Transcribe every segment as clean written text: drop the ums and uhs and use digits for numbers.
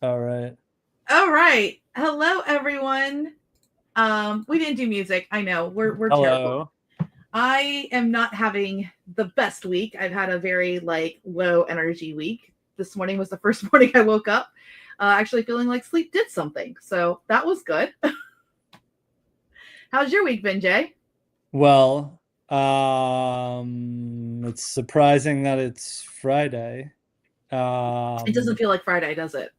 All right. All right. Hello, everyone. We didn't do music. I know we're terrible. Hello. I am not having the best week. I've had a very low energy week. This morning was the first morning I woke up actually feeling like sleep did something. So that was good. How's your week been, Jay? Well, it's surprising that it's Friday. It doesn't Um, feel like Friday, does it?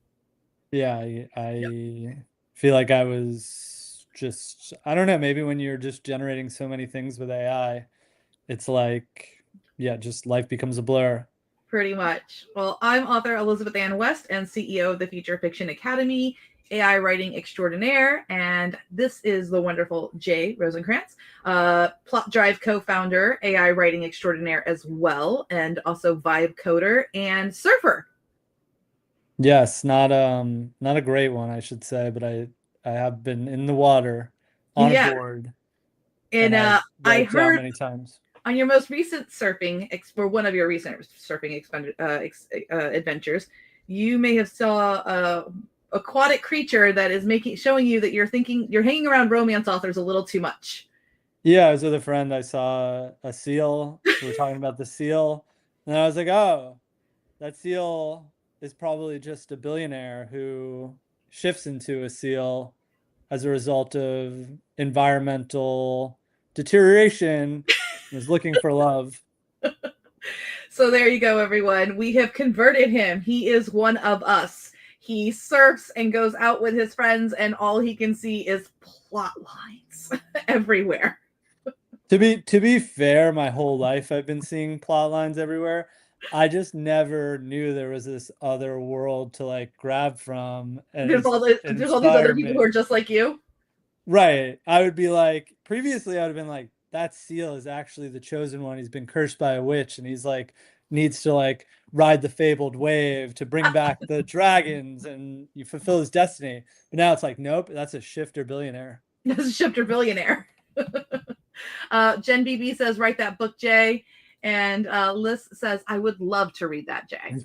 yeah, I, Yep. I feel like I was just, I don't know, maybe when you're just generating so many things with AI, it's like, yeah, just life becomes a blur. Pretty much. Well, I'm author Elizabeth Ann West and CEO of the Future Fiction Academy, AI writing extraordinaire, and this is the wonderful Jay Rosenkrantz, Plot Drive co-founder, AI writing extraordinaire as well, and also Vibe coder and surfer. Yes, not a great one, I should say, but I have been in the water on a Yeah, board and and I've I wiped out heard many times. on your most recent or one of your recent surfing adventures, you may have saw a aquatic creature that is showing you that you're hanging around romance authors a little too much. Yeah, I was with a friend. I saw a seal. We were talking about the seal. And I was like, oh, that seal is probably just a billionaire who shifts into a seal as a result of environmental deterioration and is looking for love. So there you go, everyone. We have converted him. He is one of us. He surfs and goes out with his friends, and all he can see is plot lines everywhere. To be fair, my whole life I've been seeing plot lines everywhere. I just never knew there was this other world to like grab from and There's all these other inspire people who me. are just like you. Right. I would be like, previously I would have been like, that seal is actually the chosen one. He's been cursed by a witch and he's like needs to like ride the fabled wave to bring back the dragons and you fulfill his destiny. But now it's like, nope, that's a shifter billionaire. This is Shifter Billionaire. Jen BB says, write that book, Jay. And Liz says, I would love to read that, Jay.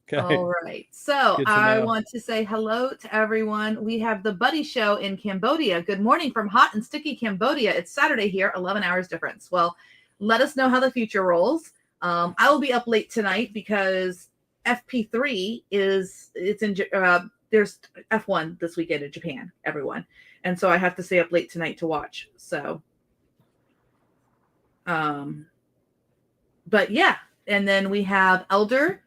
Okay. All right. So Good to I know. want to say hello to everyone. We have the Buddy Show in Cambodia. Good morning from hot and sticky Cambodia. It's Saturday here, 11 hours difference. Well, let us know how the future rolls. I will be up late tonight because FP3 it's in there's F1 this weekend in Japan, everyone. And so I have to stay up late tonight to watch. So um but yeah, and then we have Eldon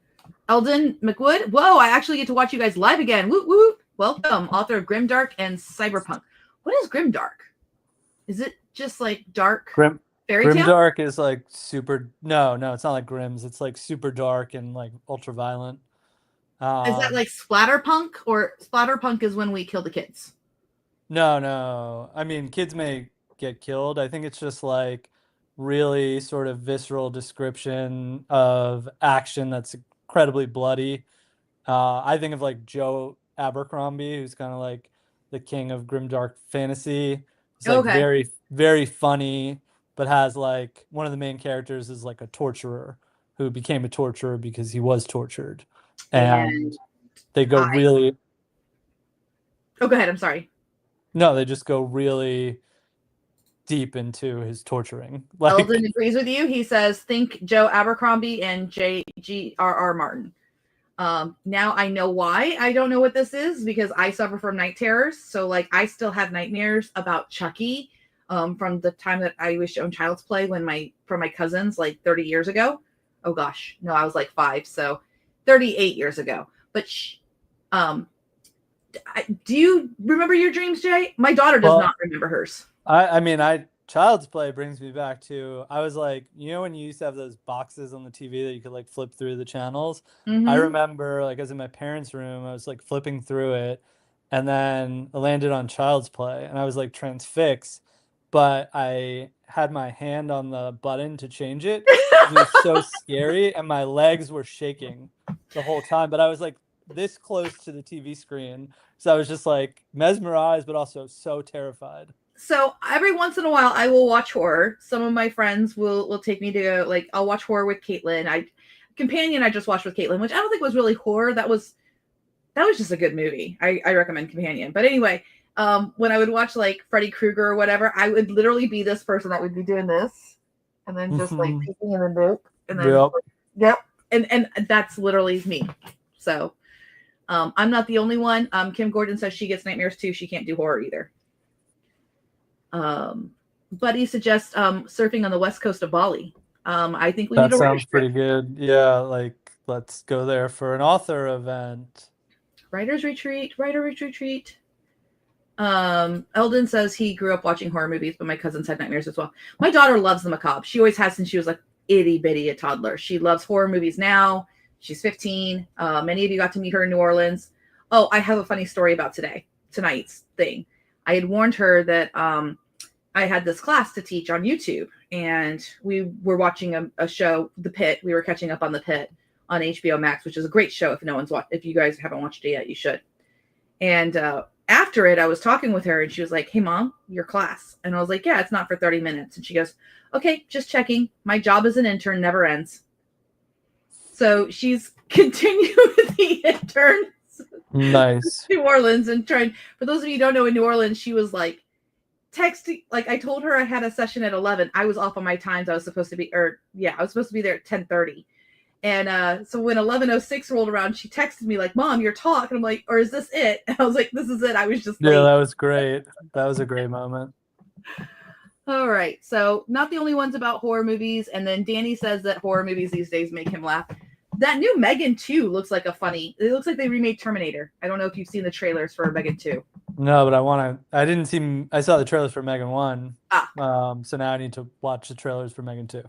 McWood. Whoa, I actually get to watch you guys live again. Woo woo. Welcome, author of Grimdark and Cyberpunk. What is Grimdark? Is it just like dark Grim fairy tale? Grimdark is like super no, it's not like Grimm's. It's like super dark and like ultra violent. Is that Um like Splatterpunk, or Splatterpunk is when we kill the kids? no. I mean, kids may get killed. I think it's just like really sort of visceral description of action that's incredibly bloody. I think of like Joe Abercrombie, who's kind of like the king of grimdark fantasy. He's like Okay. very funny, but has like one of the main characters is like a torturer who became a torturer because he was tortured. And And they go I really, oh go ahead, I'm sorry. no, they just go really deep into his torturing. Eldon Like, agrees with you. He says think Joe Abercrombie and J.G.R.R. Martin. Now I know why I don't know what this is, because I suffer from night terrors. So like I still have nightmares about Chucky from the time that I was shown Child's Play from my cousins like 30 years ago. Oh gosh, no, I was like 5, so 38 years ago. But um, do you remember your dreams, Jay? My daughter does well, not remember hers. I mean, Child's Play brings me back to I was like, you know, when you used to have those boxes on the TV that you could like flip through the channels. I Mm-hmm. remember like I was in my parents' room, I was like flipping through it, and then I landed on Child's Play, and I was like transfixed, but I had my hand on the button to change it because it was so scary, and my legs were shaking the whole time. But I was like this close to the TV screen, so I was just like mesmerized, but also so terrified. So every once in a while I will watch horror. Some of my friends will take me to go, like I'll watch horror with Caitlin. I just watched with Caitlin, which I don't think was really horror. That was That was just a good movie. I recommend Companion. But anyway, when I would watch like Freddy Krueger or whatever, I would literally be this person that would be doing this and then just like peeking in the nook and then Yep. yep. And that's literally me. So I'm not the only one. Kim Gordon says she gets nightmares too. She can't do horror either. Buddy suggests surfing on the west coast of Bali. I think we need a sounds pretty good. Yeah, like let's go there for an author event. Writer's retreat. Eldon says he grew up watching horror movies, but my cousins had nightmares as well. My daughter loves the macabre. She always has since she was like itty bitty a toddler. She loves horror movies now. She's 15. Many of you got to meet her in New Orleans. Oh, I have a funny story about tonight's thing. I had warned her that I had this class to teach on YouTube, and we were watching a show, The Pit. We were catching up on The Pit on HBO Max, which is a great show. If you guys haven't watched it yet, you should. And after it, I was talking with her, and she was like, "Hey, Mom, your class." And I was like, "Yeah, it's not for 30 minutes." And she goes, "Okay, just checking. My job as an intern never ends." So she's continuing with the interns. Nice. New Orleans and trying. For those of you who don't know, in New Orleans, she was like texting. Like I told her I had a session at 11. I was off on my times. I was supposed to be there at 10:30. And so when 11:06 rolled around, she texted me like, "Mom, your talk." And I'm like, "Or is this it?" And I was like, "This is it. I was just late." Yeah, that was great. That was a great moment. All right. So not the only ones about horror movies. And then Danny says that horror movies these days make him laugh. That new Megan 2 looks like it looks like they remade Terminator. I don't know if you've seen the trailers for Megan 2. No, but I saw the trailers for Megan 1. So now I need to watch the trailers for Megan 2.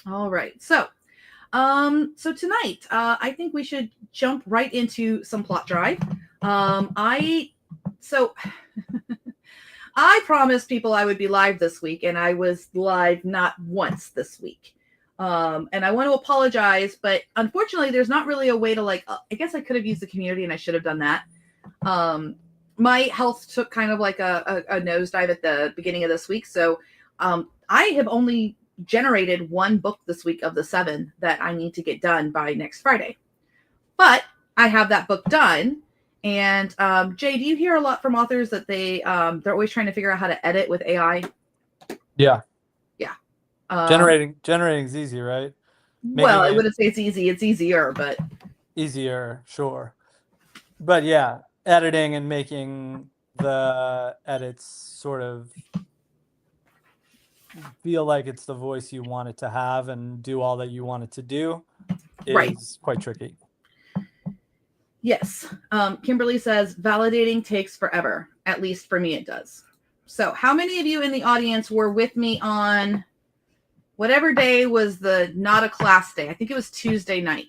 All right. So tonight, I think we should jump right into some plot drive. I promised people I would be live this week, and I was live not once this week. And I want to apologize, but unfortunately, there's not really a way to I guess I could have used the community, and I should have done that. My health took kind of like a nosedive at the beginning of this week, so I have only generated one book this week of the 7 that I need to get done by next Friday. But I have that book done. And Jay, do you hear a lot from authors that they're always trying to figure out how to edit with AI? Yeah. Yeah. Generating is easy, right? I wouldn't say it's easy. It's easier, but easier, sure. But yeah, editing and making the edits sort of feel like it's the voice you want it to have and do all that you want it to do is quite tricky. Yes. Kimberly says validating takes forever. At least for me, it does. So how many of you in the audience were with me on whatever day was the not a class day? I think it was Tuesday night.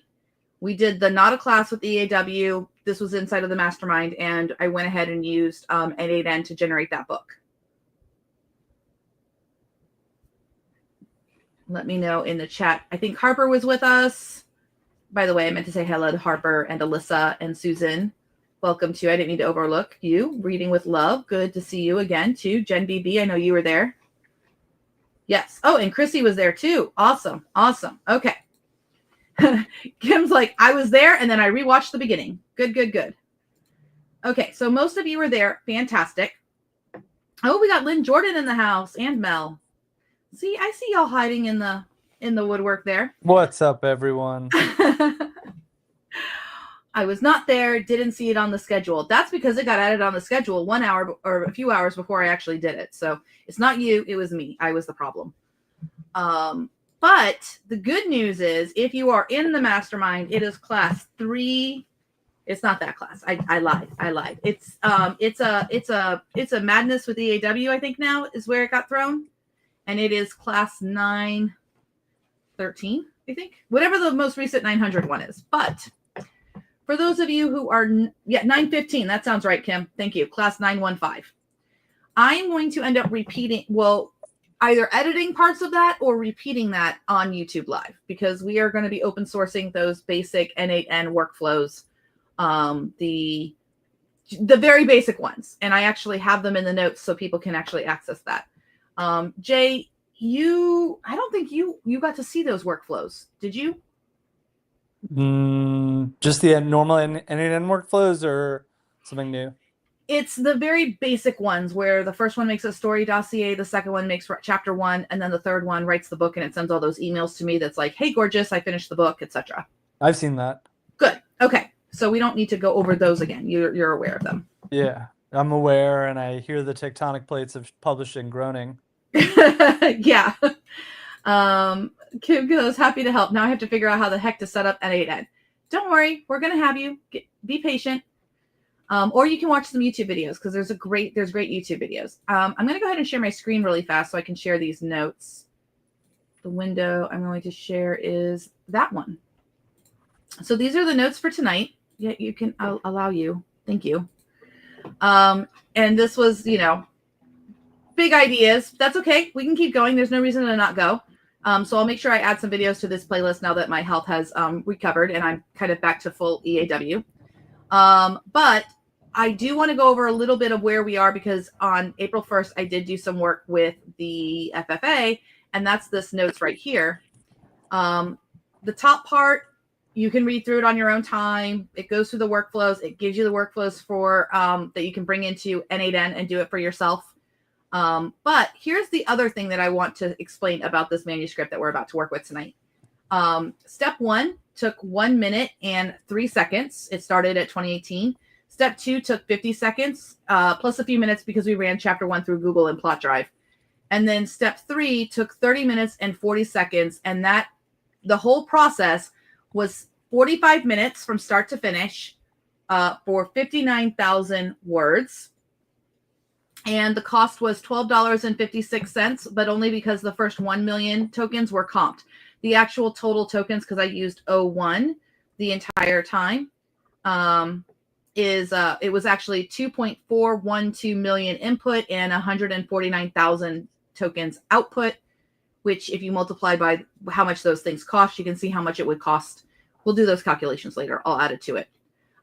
We did the not a class with EAW. This was inside of the mastermind, and I went ahead and used N8N to generate that book. Let me know in the chat. I think Harper was with us. By the way, I meant to say hello to Harper and Alyssa and Susan. Welcome to, I didn't mean to overlook you. Reading with Love. Good to see you again, too. Jen BB, I know you were there. Yes. Oh, and Chrissy was there, too. Awesome. Awesome. Okay. Kim's like, I was there, and then I rewatched the beginning. Good. Okay, so most of you were there. Fantastic. Oh, we got Lynn Jordan in the house and Mel. See, I see y'all hiding in the woodwork there. What's up, everyone? I was not there, didn't see it on the schedule. That's because it got added on the schedule 1 hour or a few hours before I actually did it. So it's not you, it was me. I was the problem. But the good news is if you are in the mastermind, it is class 3. It's not that class. I lied. It's a madness with EAW, I think now is where it got thrown. And it is class 913, I think. Whatever the most recent 900 one is. But for those of you who are, 915. That sounds right, Kim. Thank you. Class 915. I'm going to end up repeating, either editing parts of that or repeating that on YouTube Live, because we are going to be open sourcing those basic N8N workflows, the very basic ones. And I actually have them in the notes so people can actually access that. Jay, I don't think you got to see those workflows. Did you? Just the normal NAN workflows or something new? It's the very basic ones where the first one makes a story dossier, the second one makes chapter 1, and then the third one writes the book and it sends all those emails to me that's like, hey, gorgeous, I finished the book, etc. I've seen that. Good. Okay. So we don't need to go over those again. You're aware of them. Yeah, I'm aware, and I hear the tectonic plates of publishing groaning. Yeah. Kim goes, happy to help. Now I have to figure out how the heck to set up N8N. Don't worry, we're going to have you. Be patient. Or you can watch some YouTube videos because there's great YouTube videos. I'm going to go ahead and share my screen really fast so I can share these notes. The window I'm going to share is that one. So these are the notes for tonight. Yeah, you can, I'll allow you. Thank you. And this was, big ideas. That's okay. We can keep going. There's no reason to not go. So I'll make sure I add some videos to this playlist now that my health has recovered and I'm kind of back to full EAW. But I do want to go over a little bit of where we are because on April 1st, I did do some work with the FFA, and that's this notes right here. The top part, you can read through it on your own time. It goes through the workflows. It gives you the workflows for that you can bring into N8N and do it for yourself. But here's the other thing that I want to explain about this manuscript that we're about to work with tonight. Step 1 took 1 minute and 3 seconds. It started at 2018. Step 2 took 50 seconds, plus a few minutes because we ran chapter 1 through Google and Plot Drive. And then step 3 took 30 minutes and 40 seconds. And the whole process was 45 minutes from start to finish for 59,000 words. And the cost was $12.56, but only because the first 1 million tokens were comped. The actual total tokens, because I used 01 the entire time, it was actually 2.412 million input and 149,000 tokens output, which if you multiply by how much those things cost, you can see how much it would cost. We'll do those calculations later. I'll add it to it.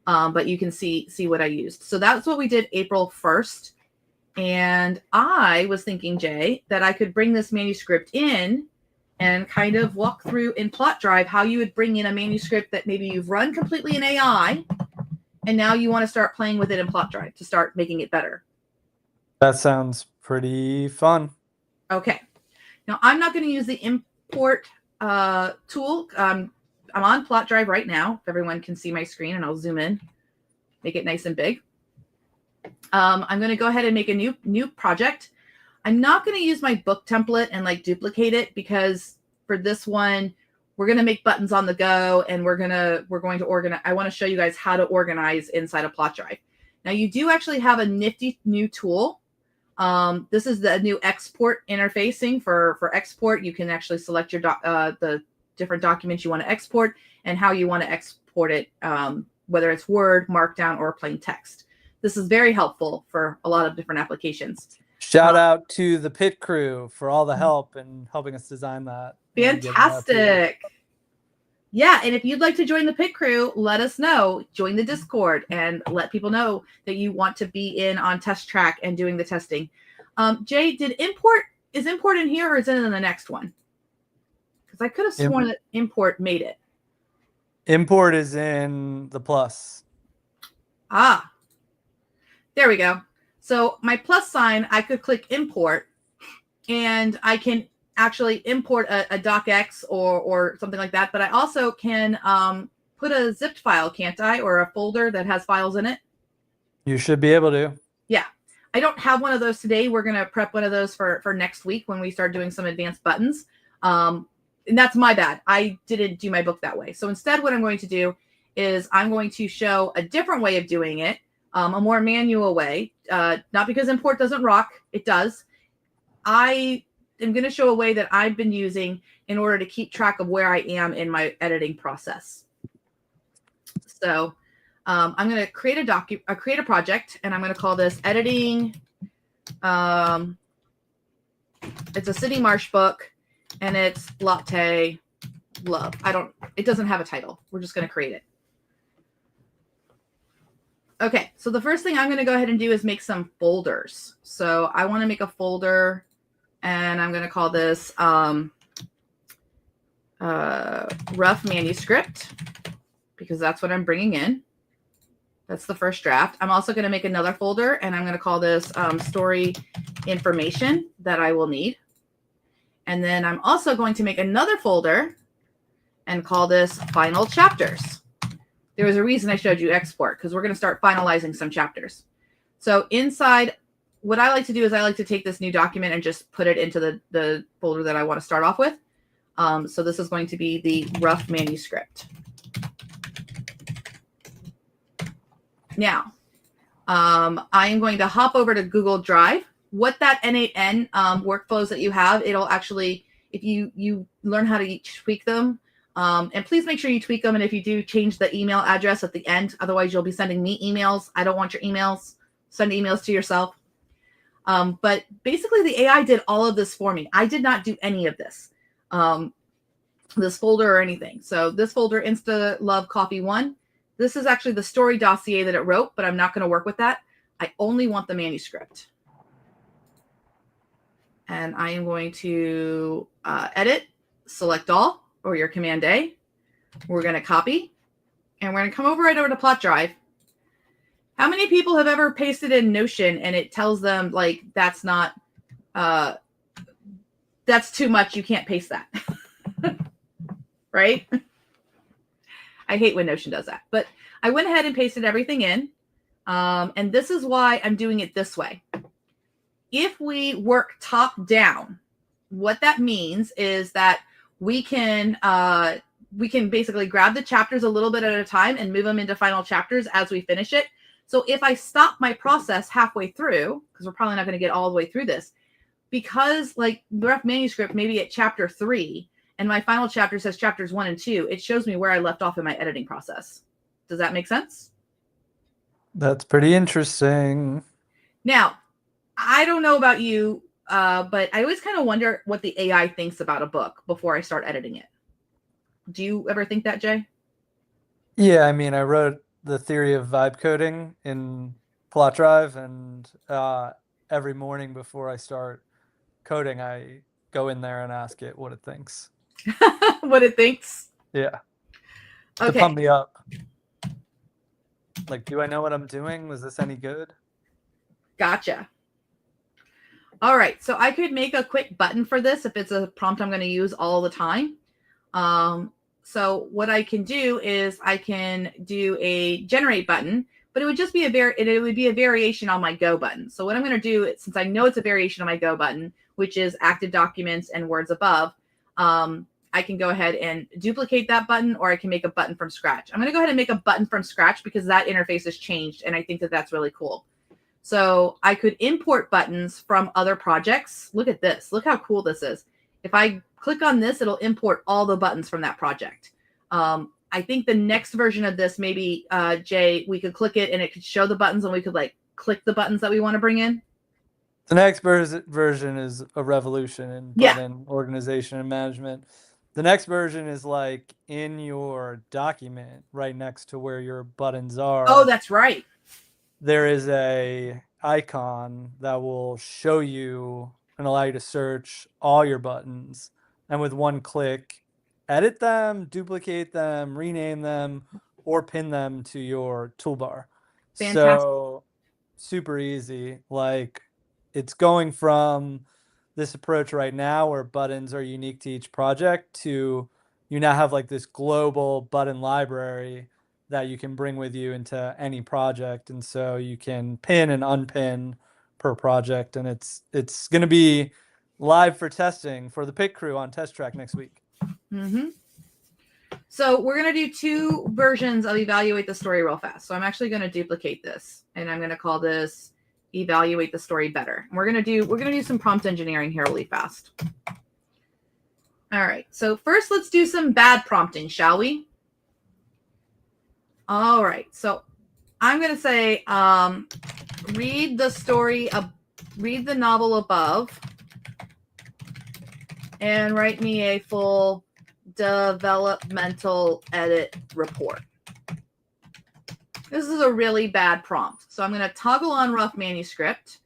But you can see what I used. So that's what we did April 1st. And I was thinking, Jay, that I could bring this manuscript in and kind of walk through in Plot Drive how you would bring in a manuscript that maybe you've run completely in AI, and now you want to start playing with it in Plot Drive to start making it better. That sounds pretty fun. Okay. Now, I'm not going to use the import tool. I'm on Plot Drive right now. If everyone can see my screen, and I'll zoom in, make it nice and big. I'm going to go ahead and make a new project. I'm not going to use my book template and like duplicate it because for this one, we're going to make buttons on the go and we're going to organize. I want to show you guys how to organize inside of Plot Drive. Now you do actually have a nifty new tool. This is the new export interfacing for export. You can actually select your the different documents you want to export and how you want to export it, whether it's Word, Markdown, or plain text. This is very helpful for a lot of different applications. Shout out to the pit crew for all the help and helping us design that. Fantastic. Yeah, and if you'd like to join the pit crew, let us know. Join the Discord and let people know that you want to be in on test track and doing the testing. Jay, is import in here or is it in the next one? Because I could have sworn that import made it. Import is in the plus. Ah, there we go. So my plus sign, I could click import and I can actually import a docx or something like that. But I also can put a zipped file, can't I? Or a folder that has files in it. You should be able to. Yeah. I don't have one of those today. We're going to prep one of those for next week when we start doing some advanced buttons. And that's my bad. I didn't do my book that way. So instead, what I'm going to do is I'm going to show a different way of doing it, a more manual way. Not because import doesn't rock. It does. I am going to show a way that I've been using in order to keep track of where I am in my editing process. So I'm going to create a project, and I'm going to call this editing. It's a City Marsh book, and it's Latte Love. It doesn't have a title. We're just going to create it. Okay, so the first thing I'm going to go ahead and do is make some folders. So I want to make a folder, and I'm going to call this rough manuscript, because that's what I'm bringing in. That's the first draft. I'm also going to make another folder, and I'm going to call this story information that I will need. And then I'm also going to make another folder and call this final chapters. There was a reason I showed you export, because we're going to start finalizing some chapters. So inside, what I like to do is I like to take this new document and just put it into the folder that I want to start off with. So this is going to be the rough manuscript. Now, I am going to hop over to Google Drive. What that N8N workflows that you have, it'll actually, if you learn how to tweak them, and please make sure you tweak them. And if you do, change the email address at the end. Otherwise, you'll be sending me emails. I don't want your emails. Send emails to yourself. But basically, the AI did all of this for me. I did not do any of this, this folder or anything. So this folder, Insta Love Coffee 1, this is actually the story dossier that it wrote, but I'm not going to work with that. I only want the manuscript. And I am going to edit, select all, or your Command A. We're going to copy, and we're going to come right over to Plot Drive. How many people have ever pasted in Notion and it tells them, like, that's not, that's too much, you can't paste that? Right? I hate when Notion does that. But I went ahead and pasted everything in. And this is why I'm doing it this way. If we work top down, what that means is that we can basically grab the chapters a little bit at a time and move them into final chapters as we finish it. So if I stop my process halfway through, because we're probably not going to get all the way through this, because like the rough manuscript, maybe at chapter 3, and my final chapter says chapters 1 and 2, it shows me where I left off in my editing process. Does that make sense? That's pretty interesting. Now, I don't know about you, but I always kind of wonder what the AI thinks about a book before I start editing it. Do you ever think that, Jay? Yeah, I mean, I wrote the theory of vibe coding in Plot Drive, and every morning before I start coding, I go in there and ask it what it thinks. What it thinks? Yeah. Okay. To pump me up. Like, do I know what I'm doing? Was this any good? Gotcha. All right. So I could make a quick button for this if it's a prompt I'm going to use all the time. So what I can do is I can do a generate button, but it would just be it would be a variation on my go button. So what I'm going to do, since I know it's a variation on my go button, which is active documents and words above, I can go ahead and duplicate that button, or I can make a button from scratch. I'm going to go ahead and make a button from scratch because that interface has changed, and I think that that's really cool. So I could import buttons from other projects. Look at this. Look how cool this is. If I click on this, it'll import all the buttons from that project. I think the next version of this, maybe, Jay, we could click it and it could show the buttons, and we could like click the buttons that we want to bring in. The next version is a revolution in button organization and management. The next version is like in your document right next to where your buttons are. Oh, that's right. There is a icon that will show you and allow you to search all your buttons, and with one click, edit them, duplicate them, rename them, or pin them to your toolbar. Fantastic. So super easy. Like, it's going from this approach right now where buttons are unique to each project to you now have like this global button library that you can bring with you into any project. And so you can pin and unpin per project. And it's going to be live for testing for the pit crew on test track next week. Mm-hmm. So we're going to do 2 versions of evaluate the story real fast. So I'm actually going to duplicate this, and I'm going to call this evaluate the story better. And we're going to do some prompt engineering here really fast. All right. So first, let's do some bad prompting, shall we? All right. So I'm going to say, read the novel above and write me a full developmental edit report. This is a really bad prompt. So I'm going to toggle on rough manuscript.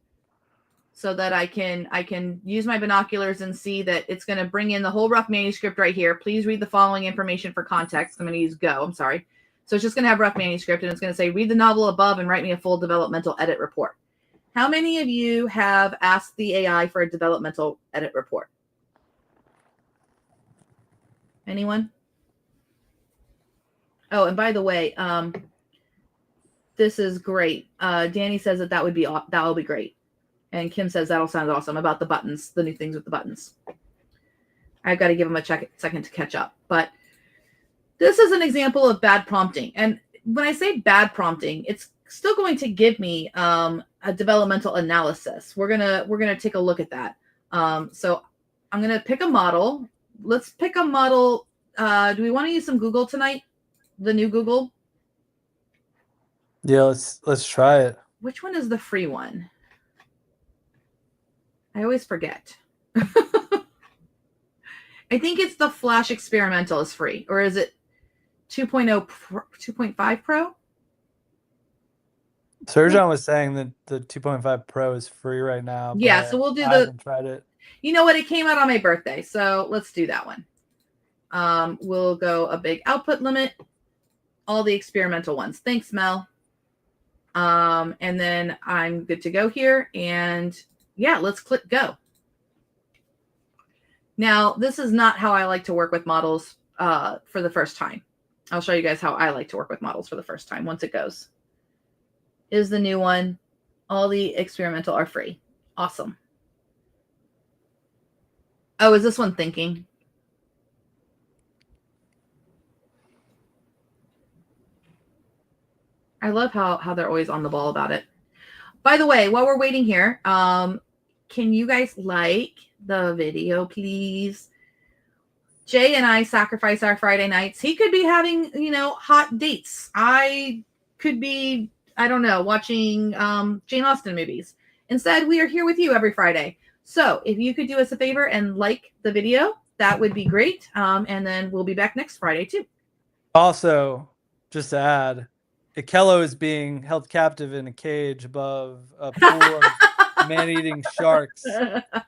so that I can use my binoculars and see that it's going to bring in the whole rough manuscript right here. Please read the following information for context. I'm going to use go. I'm sorry. So it's just going to have rough manuscript, and it's going to say, read the novel above and write me a full developmental edit report. How many of you have asked the AI for a developmental edit report? Anyone? Oh, and by the way, this is great. Danny says that would be great. And Kim says that'll sound awesome about the buttons, the new things with the buttons. I've got to give them a second to catch up. But this is an example of bad prompting. And when I say bad prompting, it's still going to give me a developmental analysis. We're gonna take a look at that. So I'm gonna pick a model. Let's pick a model. Do we want to use some Google tonight? The new Google? Yeah, let's try it. Which one is the free one? I always forget. I think it's the Flash Experimental is free, or is it 2.0 Pro, 2.5 Pro? Serjan was saying that the 2.5 Pro is free right now. Yeah, so we'll do I haven't tried it. You know what? It came out on my birthday, so let's do that one. We'll go a big output limit, all the experimental ones. Thanks, Mel. And then I'm good to go here. And yeah, let's click go. Now, this is not how I like to work with models for the first time. I'll show you guys how I like to work with models for the first time once it goes. Is the new one. All the experimental are free. Awesome. Oh, is this one thinking? I love how they're always on the ball about it. By the way, while we're waiting here, can you guys like the video, please? Jay and I sacrifice our Friday nights. He could be having, hot dates. I could be, I don't know, watching Jane Austen movies. Instead, we are here with you every Friday. So if you could do us a favor and like the video, that would be great. And then we'll be back next Friday too. Also, just to add, Ikello is being held captive in a cage above a pool of man-eating sharks.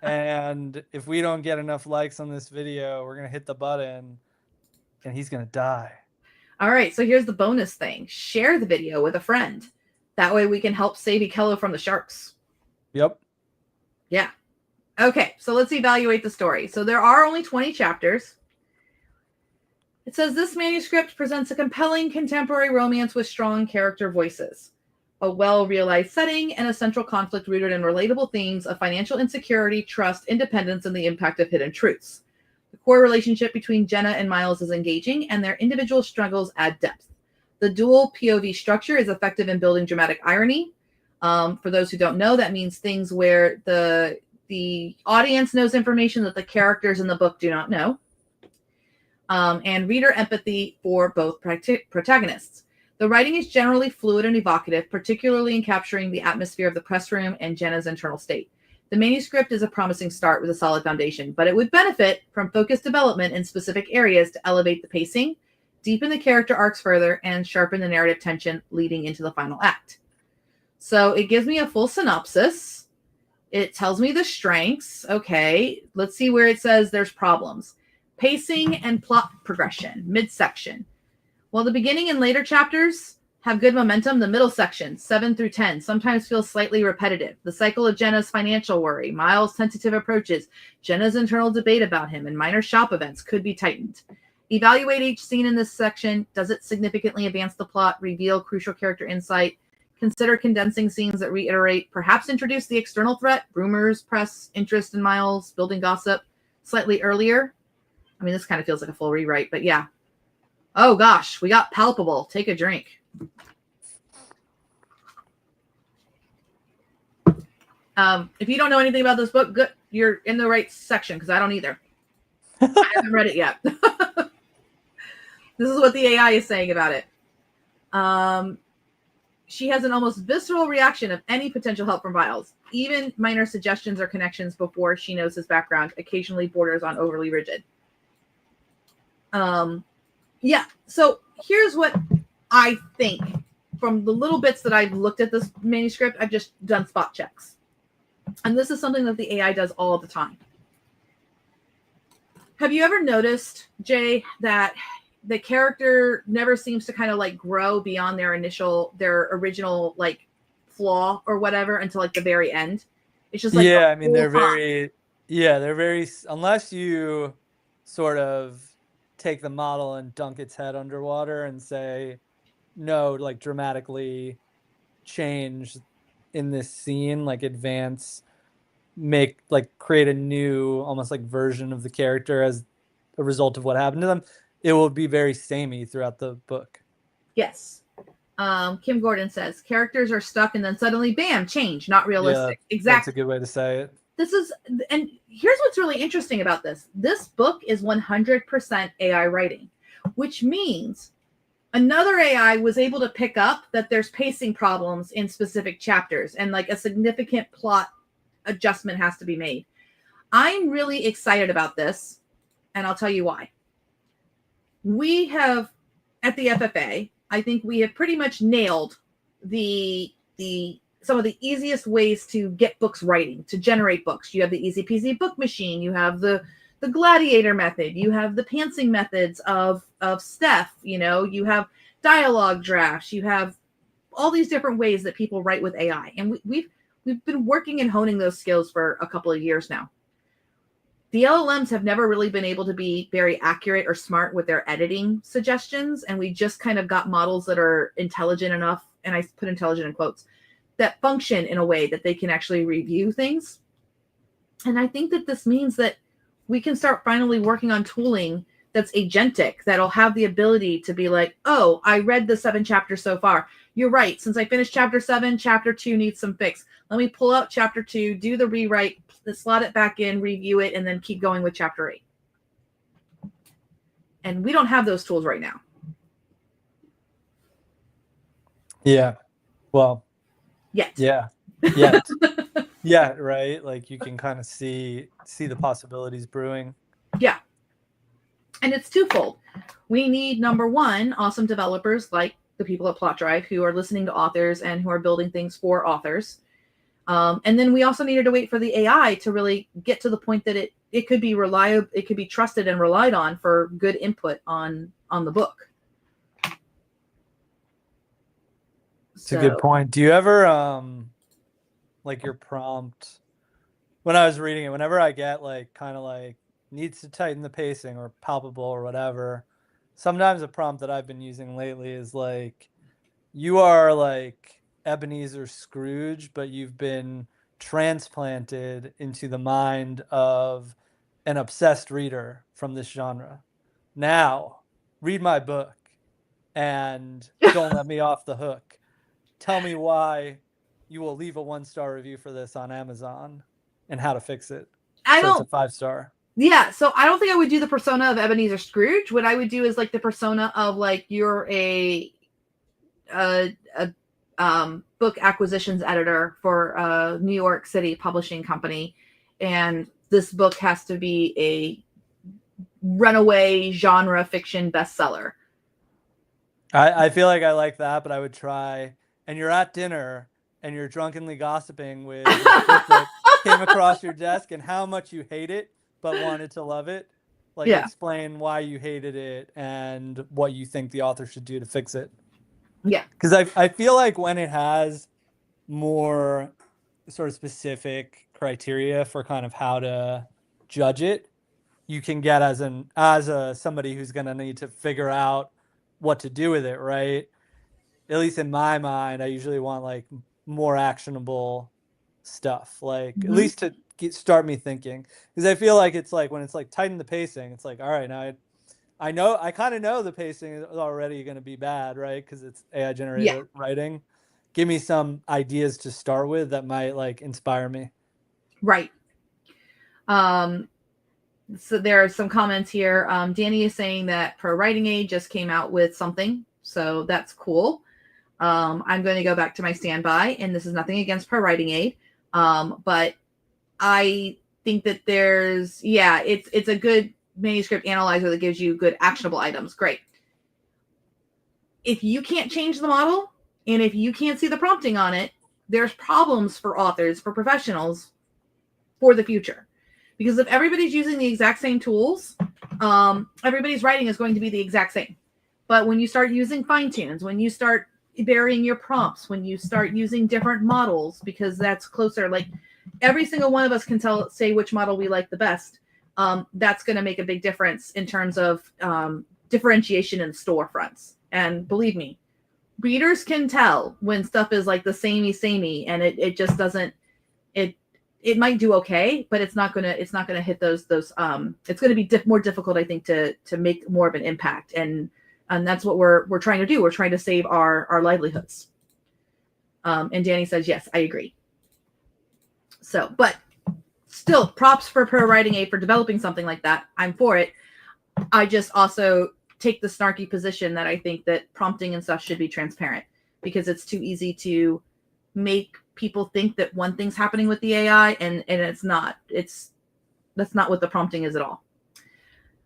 And if we don't get enough likes on this video, we're going to hit the button and he's going to die. All right. So here's the bonus thing. Share the video with a friend. That way we can help save Ikello from the sharks. Yep. Yeah. Okay. So let's evaluate the story. So there are only 20 chapters. It says this manuscript presents a compelling contemporary romance with strong character voices, a well-realized setting, and a central conflict rooted in relatable themes of financial insecurity, trust, independence, and the impact of hidden truths. The core relationship between Jenna and Miles is engaging, and their individual struggles add depth. The dual POV structure is effective in building dramatic irony. For those who don't know, that means things where the audience knows information that the characters in the book do not know. And reader empathy for both protagonists. The writing is generally fluid and evocative, particularly in capturing the atmosphere of the press room and Jenna's internal state. The manuscript is a promising start with a solid foundation, but it would benefit from focused development in specific areas to elevate the pacing, deepen the character arcs further, and sharpen the narrative tension leading into the final act. So it gives me a full synopsis. It tells me the strengths. Okay, let's see where it says there's problems. Pacing and plot progression, midsection. While the beginning and later chapters have good momentum, the middle section, 7 through 10, sometimes feels slightly repetitive. The cycle of Jenna's financial worry, Miles' tentative approaches, Jenna's internal debate about him, and minor shop events could be tightened. Evaluate each scene in this section. Does it significantly advance the plot, reveal crucial character insight? Consider condensing scenes that reiterate, perhaps introduce the external threat, rumors, press, interest in Miles, building gossip, slightly earlier. I mean, this kind of feels like a full rewrite, but yeah. Oh, gosh, we got palpable. Take a drink. If you don't know anything about this book, good, you're in the right section because I don't either. I haven't read it yet. This is what the AI is saying about it. She has an almost visceral reaction of any potential help from Miles. Even minor suggestions or connections before she knows his background occasionally borders on overly rigid. Yeah, so here's what I think from the little bits that I've looked at this manuscript. I've just done spot checks. And this is something that the AI does all the time. Have you ever noticed, Jay, that the character never seems to kind of like grow beyond their original like flaw or whatever until like the very end? It's just like Yeah, the I mean whole they're very unless you sort of take the model and dunk its head underwater and say no, like dramatically change in this scene, like advance, make like create a new almost like version of the character as a result of what happened to them, it will be very samey throughout the book. Yes. Kim Gordon says characters are stuck and then suddenly, bam, change. Not Yeah, realistic. that's a Exactly. good way to say it. This is, and here's what's really interesting about this. This book is 100% AI writing, which means another AI was able to pick up that there's pacing problems in specific chapters and like a significant plot adjustment has to be made. I'm really excited about this, and I'll tell you why. We have at the FFA, I think we have pretty much nailed the some of the easiest ways to get books writing, to generate books. You have the easy peasy book machine, you have the gladiator method, you have the pantsing methods of Steph, you have dialogue drafts, you have all these different ways that people write with AI. And we've been working and honing those skills for a couple of years now. The LLMs have never really been able to be very accurate or smart with their editing suggestions. And we just kind of got models that are intelligent enough, and I put intelligent in quotes, that function in a way that they can actually review things. And I think that this means that we can start finally working on tooling that's agentic, that'll have the ability to be like, oh, I read the 7 chapters so far. You're right. Since I finished chapter 7, chapter 2 needs some fix. Let me pull out chapter 2, do the rewrite, slot it back in, review it, and then keep going with chapter 8. And we don't have those tools right now. Yeah. Well, yet. Yeah. Yet. Yeah, right. Like you can kind of see the possibilities brewing. Yeah. And it's twofold. We need, number one, awesome developers like the people at Plot Drive who are listening to authors and who are building things for authors. And then we also needed to wait for the AI to really get to the point that it could be reliable, it could be trusted and relied on for good input on the book. It's a good point. Do you ever like your prompt, when I was reading it, whenever I get like kind of like needs to tighten the pacing or palpable or whatever, sometimes a prompt that I've been using lately is like, you are like Ebenezer Scrooge, but you've been transplanted into the mind of an obsessed reader from this genre. Now, read my book and don't let me off the hook. Tell me why you will leave a 1-star review for this on Amazon and how to fix it. It's a 5-star. Yeah, so I don't think I would do the persona of Ebenezer Scrooge. What I would do is like the persona of like you're a book acquisitions editor for a New York City publishing company, and this book has to be a runaway genre fiction bestseller. I feel like I like that, but I would try, and you're at dinner and you're drunkenly gossiping with this book that came across your desk and how much you hate it but wanted to love it. Like, explain why you hated it and what you think the author should do to fix it. Yeah. Because I feel like when it has more sort of specific criteria for kind of how to judge it, you can get as somebody who's going to need to figure out what to do with it, right? At least in my mind, I usually want like more actionable stuff, like at least to start me thinking. Because I feel like it's like when it's like tighten the pacing, it's like, all right, now I kind of know the pacing is already going to be bad, right? Because it's AI generated writing. Give me some ideas to start with that might like inspire me. Right. So there are some comments here. Danny is saying that Pro Writing Aid just came out with something, so that's cool. I'm going to go back to my standby, and this is nothing against Pro Writing Aid, but I think that it's a good manuscript analyzer that gives you good actionable items. Great. If you can't change the model, and if you can't see the prompting on it, there's problems for authors, for professionals, for the future. Because if everybody's using the exact same tools, everybody's writing is going to be the exact same. But when you start using fine tunes, when you start varying your prompts, when you start using different models, because that's closer, like every single one of us can say which model we like the best. That's going to make a big difference in terms of differentiation in storefronts. And believe me, readers can tell when stuff is like the samey, and it just doesn't. It might do okay, but it's not gonna hit those. It's gonna be more difficult, I think, to make more of an impact, and that's what we're trying to do. We're trying to save our livelihoods. And Danny says, yes, I agree. So, but still, props for pro writing aid for developing something like that. I'm for it. I just also take the snarky position that I think that prompting and stuff should be transparent, because it's too easy to make people think that one thing's happening with the AI and it's not. That's not what the prompting is at all.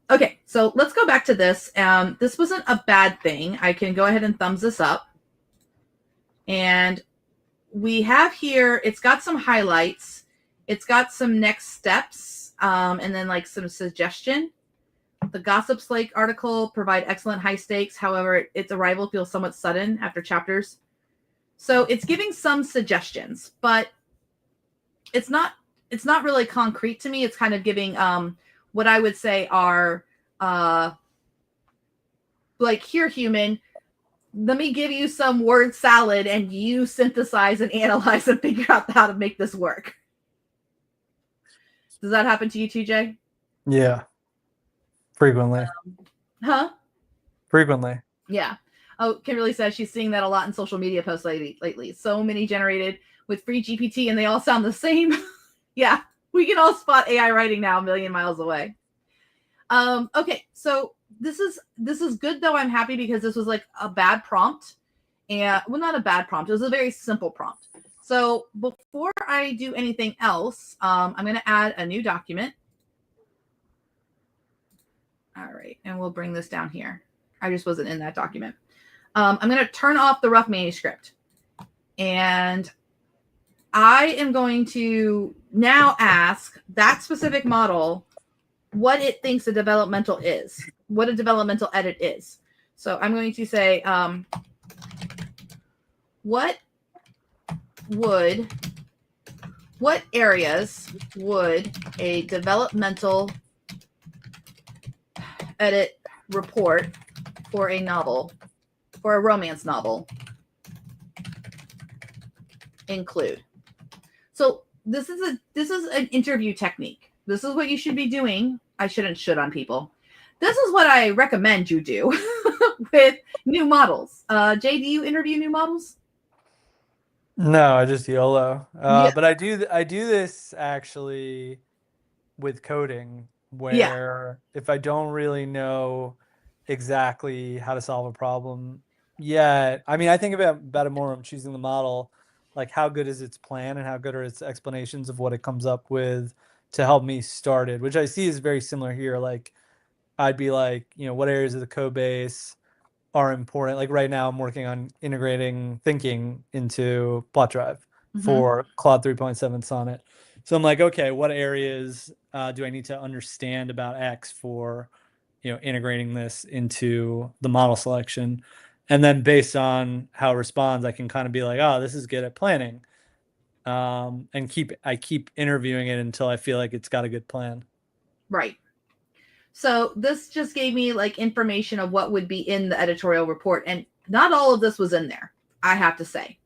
Okay, so let's go back to this. This wasn't a bad thing. I can go ahead and thumbs this up. And we have here, it's got some highlights. It's got some next steps, and then like some suggestion. The Gossip Slake article provide excellent high stakes. However, its arrival feels somewhat sudden after chapters. So it's giving some suggestions, but it's not really concrete to me. It's kind of giving what I would say are like, here, human, let me give you some word salad and you synthesize and analyze and figure out how to make this work. Does that happen to you too, Jay? Yeah. Frequently. Frequently. Yeah. Oh, Kimberly says she's seeing that a lot in social media posts lately. So many generated with free GPT and they all sound the same. Yeah, we can all spot AI writing now a million miles away. Okay, so this is good though. I'm happy because this was like a bad prompt. And well, not a bad prompt. It was a very simple prompt. So before I do anything else, I'm going to add a new document. All right, and we'll bring this down here. I just wasn't in that document. I'm going to turn off the rough manuscript. And I am going to now ask that specific model what it thinks a developmental is, what a developmental edit is. So I'm going to say, what areas would a developmental edit report for a novel, for a romance novel, include? So this is an interview technique. This is what you should be doing. I shouldn't should on people. This is what I recommend you do with new models. Jay, do you interview new models? No, I just YOLO. Yeah. But I do this actually with coding, where if I don't really know exactly how to solve a problem yet, I mean, I think about it more when I'm choosing the model, like how good is its plan and how good are its explanations of what it comes up with to help me start it, which I see is very similar here. Like I'd be like, what areas of the code base are important. Like right now I'm working on integrating thinking into Plot Drive for Claude 3.7 Sonnet. So I'm like, okay, what areas do I need to understand about X for, integrating this into the model selection? And then based on how it responds, I can kind of be like, oh, this is good at planning. And I keep interviewing it until I feel like it's got a good plan. Right. So this just gave me like information of what would be in the editorial report. And not all of this was in there, I have to say.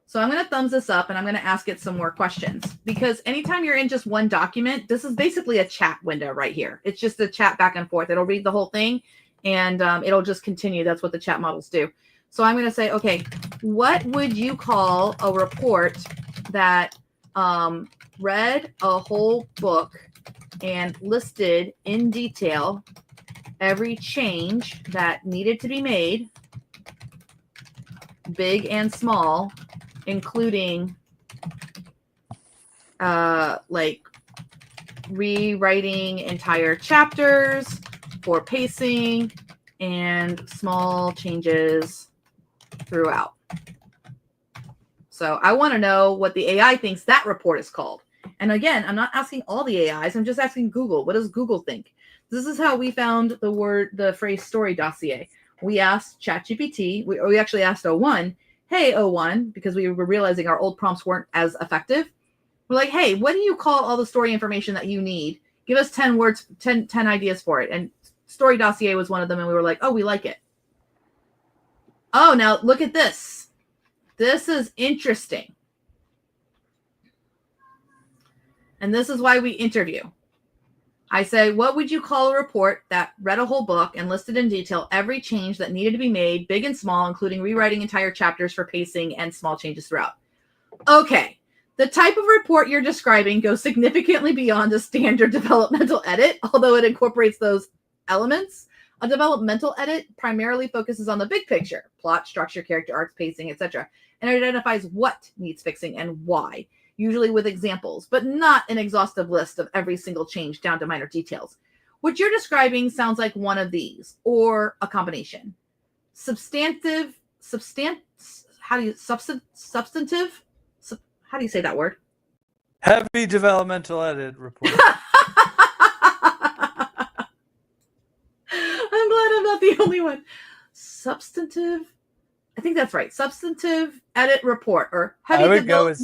So I'm going to thumbs this up and I'm going to ask it some more questions, because anytime you're in just one document, this is basically a chat window right here. It's just a chat back and forth. It'll read the whole thing and it'll just continue. That's what the chat models do. So I'm going to say, okay, what would you call a report that read a whole book and listed in detail every change that needed to be made, big and small, including like rewriting entire chapters for pacing and small changes throughout? So I want to know what the AI thinks that report is called. And again, I'm not asking all the AIs. I'm just asking Google. What does Google think? This is how we found the phrase story dossier. We asked ChatGPT. We actually asked O1, hey, O1, because we were realizing our old prompts weren't as effective. We're like, hey, what do you call all the story information that you need? Give us 10 words, 10 ideas for it. And story dossier was one of them. And we were like, oh, we like it. Oh, now look at this. This is interesting. And this is why we interview. I say, what would you call a report that read a whole book and listed in detail every change that needed to be made, big and small, including rewriting entire chapters for pacing and small changes throughout? Okay. The type of report you're describing goes significantly beyond a standard developmental edit, although it incorporates those elements. A developmental edit primarily focuses on the big picture, plot, structure, character arcs, pacing, etc., and identifies what needs fixing and why, usually with examples, but not an exhaustive list of every single change down to minor details. What you're describing sounds like one of these, or a combination. Substantive, how do you say that word? Heavy developmental edit report. I'm glad I'm not the only one. Substantive. I think that's right. Substantive edit report or heavy. I would go with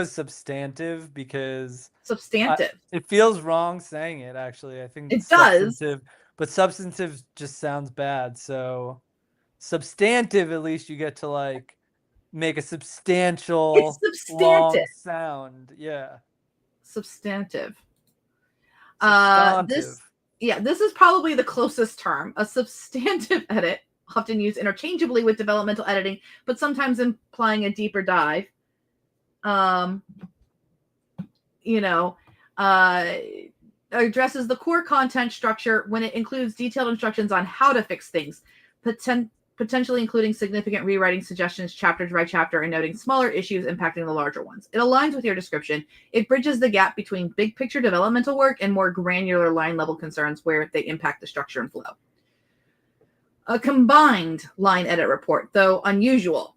substantive because substantive. It feels wrong saying it. Actually, I think it does. But substantive just sounds bad. So substantive, at least you get to like make a substantial long sound. Yeah. Substantive. Substantive. This is probably the closest term. A substantive edit, often used interchangeably with developmental editing, but sometimes implying a deeper dive. Addresses the core content structure when it includes detailed instructions on how to fix things, potentially including significant rewriting suggestions chapter by chapter and noting smaller issues impacting the larger ones. It aligns with your description. It bridges the gap between big picture developmental work and more granular line level concerns where they impact the structure and flow. A combined line edit report, though unusual.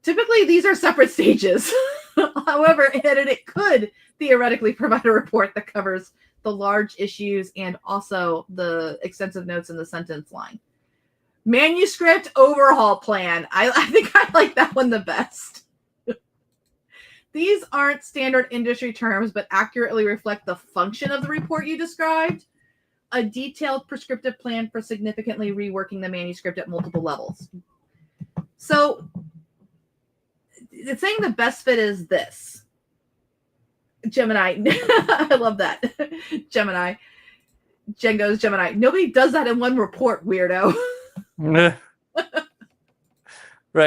Typically, these are separate stages. However, in edit, it could theoretically provide a report that covers the large issues and also the extensive notes in the sentence line. Manuscript overhaul plan. I think I like that one the best. These aren't standard industry terms, but accurately reflect the function of the report you described. A detailed prescriptive plan for significantly reworking the manuscript at multiple levels. So it's saying the best fit is this. Gemini. I love that. Gemini. Jen goes, Gemini. Nobody does that in one report, weirdo. Right.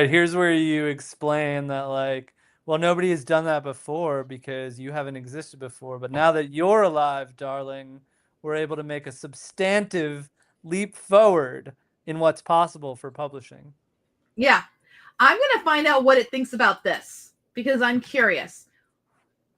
Here's where you explain that, like, well, nobody has done that before because you haven't existed before. But now that you're alive, darling, we're able to make a substantive leap forward in what's possible for publishing. Yeah. I'm going to find out what it thinks about this because I'm curious.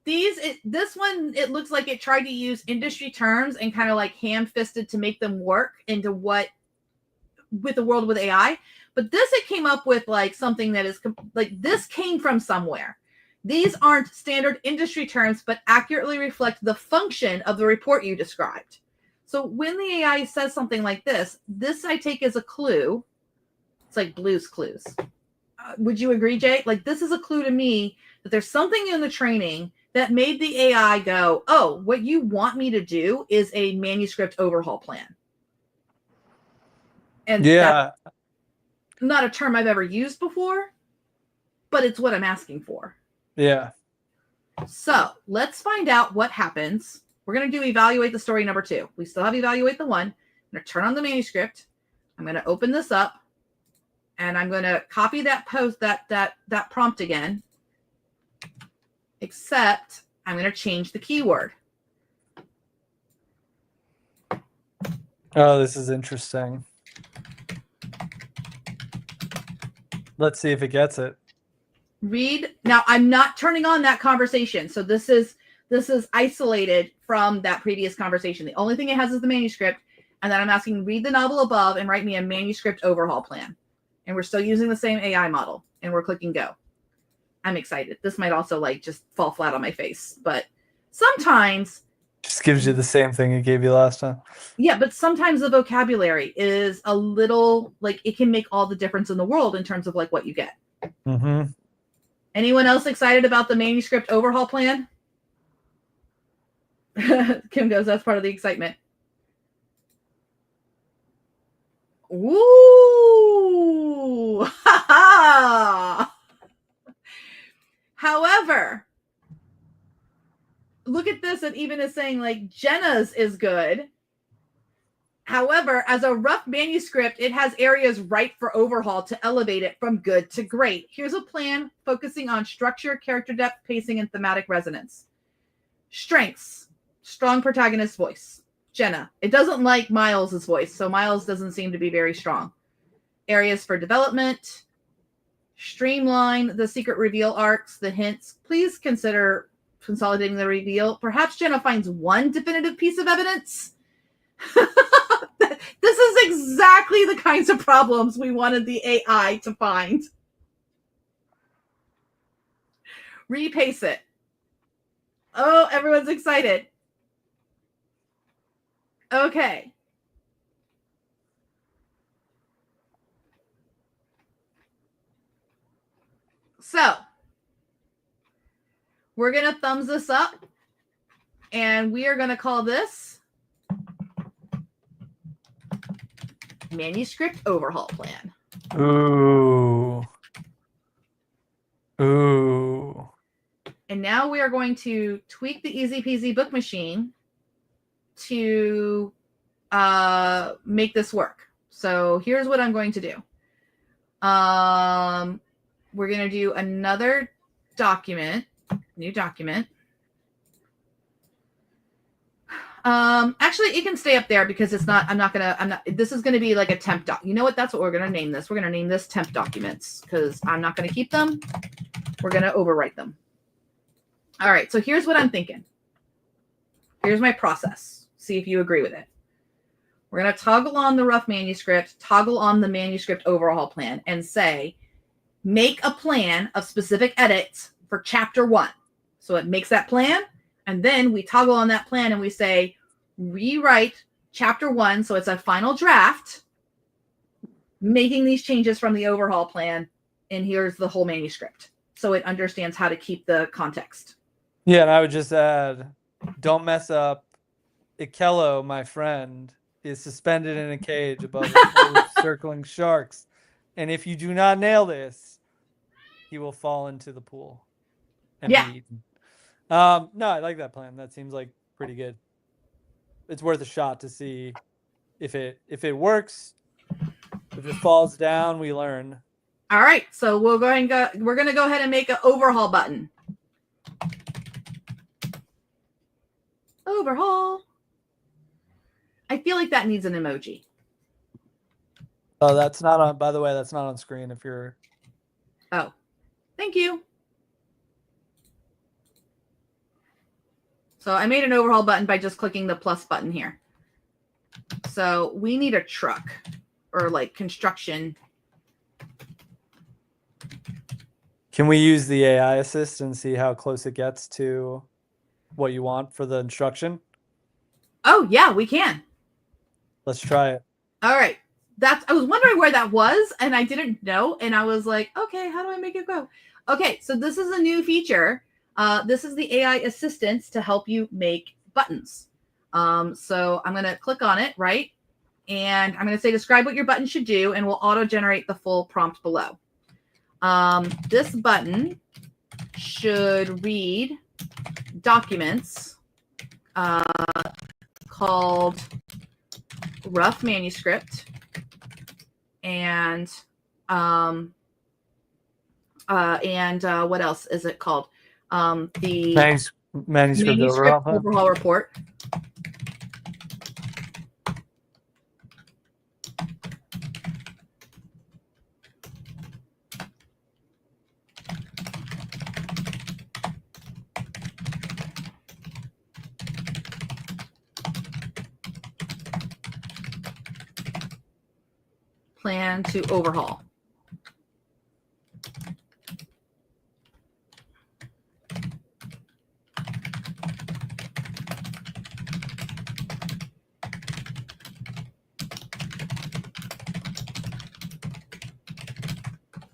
This one, it looks like it tried to use industry terms and kind of like ham-fisted to make them work into with the world with AI. But this, it came up with like something that is like this came from somewhere. These aren't standard industry terms, but accurately reflect the function of the report you described. So when the AI says something like this I take as a clue. It's like Blue's Clues. Would you agree, Jay? Like this is a clue to me that there's something in the training that made the AI go, oh, what you want me to do is a manuscript overhaul plan. And yeah, that's not a term I've ever used before, but it's what I'm asking for. Yeah. So let's find out what happens. We're going to do evaluate the story number 2. We still have evaluate the 1. I'm going to turn on the manuscript. I'm going to open this up and I'm going to copy that post, that prompt again, except I'm going to change the keyword. Oh, this is interesting. Let's see if it gets it. Read. Now, I'm not turning on that conversation. So this is isolated from that previous conversation. The only thing it has is the manuscript. And then I'm asking, read the novel above and write me a manuscript overhaul plan. And we're still using the same AI model. And we're clicking go. I'm excited. This might also like just fall flat on my face. But sometimes Just gives you the same thing it gave you last time. yeah, but sometimes the vocabulary is a little like it can make all the difference in the world in terms of like what you get. Mm-hmm. Anyone else excited about the manuscript overhaul plan? Kim goes, that's part of the excitement. Woo! However, look at this, and even is saying like Jenna's is good. However, as a rough manuscript, it has areas ripe for overhaul to elevate it from good to great. Here's a plan focusing on structure, character depth, pacing, and thematic resonance. Strengths: strong protagonist voice. Jenna. It doesn't like Miles's voice, so Miles doesn't seem to be very strong. Areas for development: streamline the secret reveal arcs, the hints. Please consider consolidating the reveal. Perhaps Jenna finds one definitive piece of evidence. This is exactly the kinds of problems we wanted the AI to find. Repace it. Oh, everyone's excited. Okay. So, we're going to thumbs this up, and we are going to call this manuscript overhaul plan. Ooh. Ooh. And now we are going to tweak the Easy Peasy book machine to make this work. So here's what I'm going to do. We're going to do another document, new document. Actually, it can stay up there because it's not, this is going to be like a temp doc. You know what? That's what we're going to name this. We're going to name this temp documents because I'm not going to keep them. We're going to overwrite them. All right. So here's what I'm thinking. Here's my process. See if you agree with it. We're going to toggle on the rough manuscript, toggle on the manuscript overhaul plan, and say, make a plan of specific edits for chapter 1. So it makes that plan. And then we toggle on that plan and we say, rewrite chapter 1. So it's a final draft, making these changes from the overhaul plan. And here's the whole manuscript. So it understands how to keep the context. Yeah, and I would just add, don't mess up. Ikello, my friend, is suspended in a cage above a pool of circling sharks. And if you do not nail this, he will fall into the pool and be eaten. No, I like that plan. That seems like pretty good. It's worth a shot to see if it works. If it falls down, we learn. All right, so we're going to go ahead and make an overhaul button. Overhaul. I feel like that needs an emoji. Oh, that's not on. By the way, that's not on screen. If you're. Oh, thank you. So I made an overhaul button by just clicking the plus button here. So we need a truck or like construction. Can we use the AI assist and see how close it gets to what you want for the instruction? Oh, yeah, we can. Let's try it. All right. I was wondering where that was, and I didn't know. And I was like, okay, how do I make it go? Okay, so this is a new feature. This is the AI assistance to help you make buttons. So I'm going to click on it, right? And I'm going to say, describe what your button should do, and we'll auto-generate the full prompt below. This button should read documents called rough manuscript and what else is it called? The manuscript overhaul report. Plan to overhaul.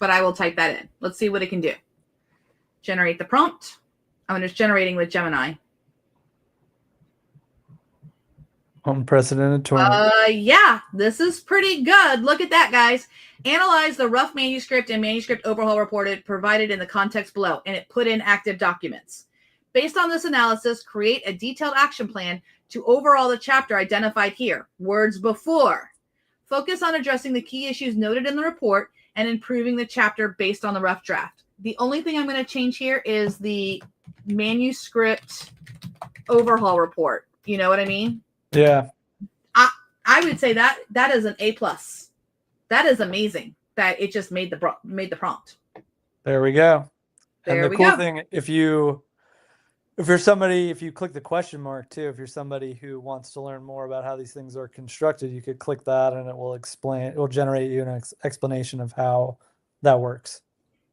but I will type that in. Let's see what it can do. Generate the prompt. I'm just generating with Gemini. Unprecedented torrent. Yeah, this is pretty good. Look at that, guys. Analyze the rough manuscript and manuscript overhaul reported provided in the context below, and it put in active documents. Based on this analysis, create a detailed action plan to overhaul the chapter identified here. Words before. Focus on addressing the key issues noted in the report and improving the chapter based on the rough draft. The only thing I'm going to change here is the manuscript overhaul report. You know what I mean? Yeah. I would say that is an A+. That is amazing that it just made the prompt. There we go. There and the we cool go. thing, if you click the question mark too, if you're somebody who wants to learn more about how these things are constructed, you could click that and it will generate you an explanation of how that works.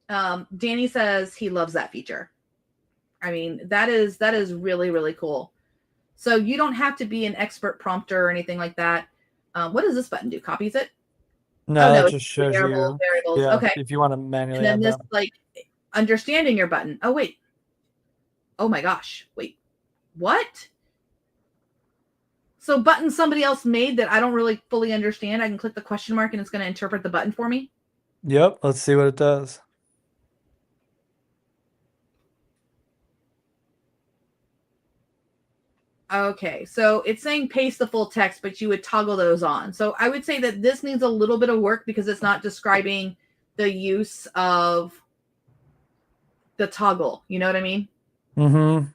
Danny says he loves that feature. I mean, that is really, really cool. So you don't have to be an expert prompter or anything like that. What does this button do? Copies it? No, it just shows you variables. Yeah, okay. if you want to manually And then add this them. like understanding your button. Oh wait. Oh my gosh. Wait. What? So buttons somebody else made that I don't really fully understand. I can click the question mark and it's going to interpret the button for me. Yep. Let's see what it does. Okay, so it's saying paste the full text, but you would toggle those on. So I would say that this needs a little bit of work because it's not describing the use of the toggle. You know what I mean? Mm-hmm.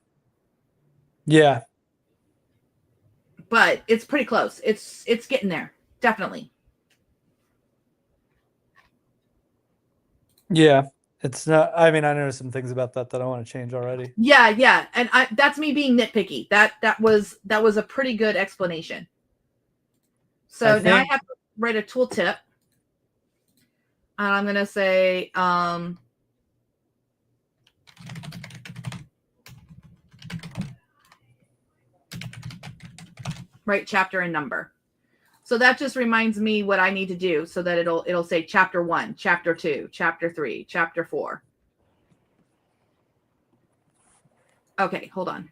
Yeah. But it's pretty close. It's getting there. Definitely. Yeah. It's not, I mean, I noticed some things about that I want to change already. Yeah. And that's me being nitpicky. That was a pretty good explanation. So now I have to write a tooltip. And I'm going to say, write chapter and number. So that just reminds me what I need to do so that it'll say chapter 1, chapter 2, chapter 3, chapter 4. Okay, hold on.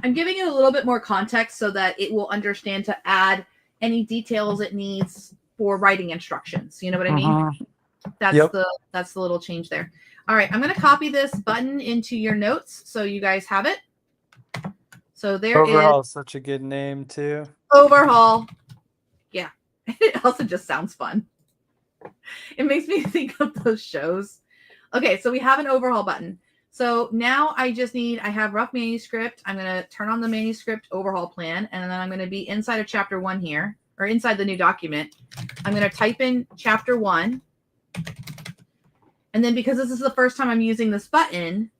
I'm giving it a little bit more context so that it will understand to add any details it needs for writing instructions. You know what I mean? That's the little change there. All right, I'm going to copy this button into your notes so you guys have it. So there Overhaul is such a good name too. Overhaul. Yeah. It also just sounds fun. It makes me think of those shows. Okay, so we have an overhaul button. So now I have rough manuscript. I'm going to turn on the manuscript overhaul plan, and then I'm going to be inside of chapter 1 here, or inside the new document. I'm going to type in chapter 1. And then because this is the first time I'm using this button,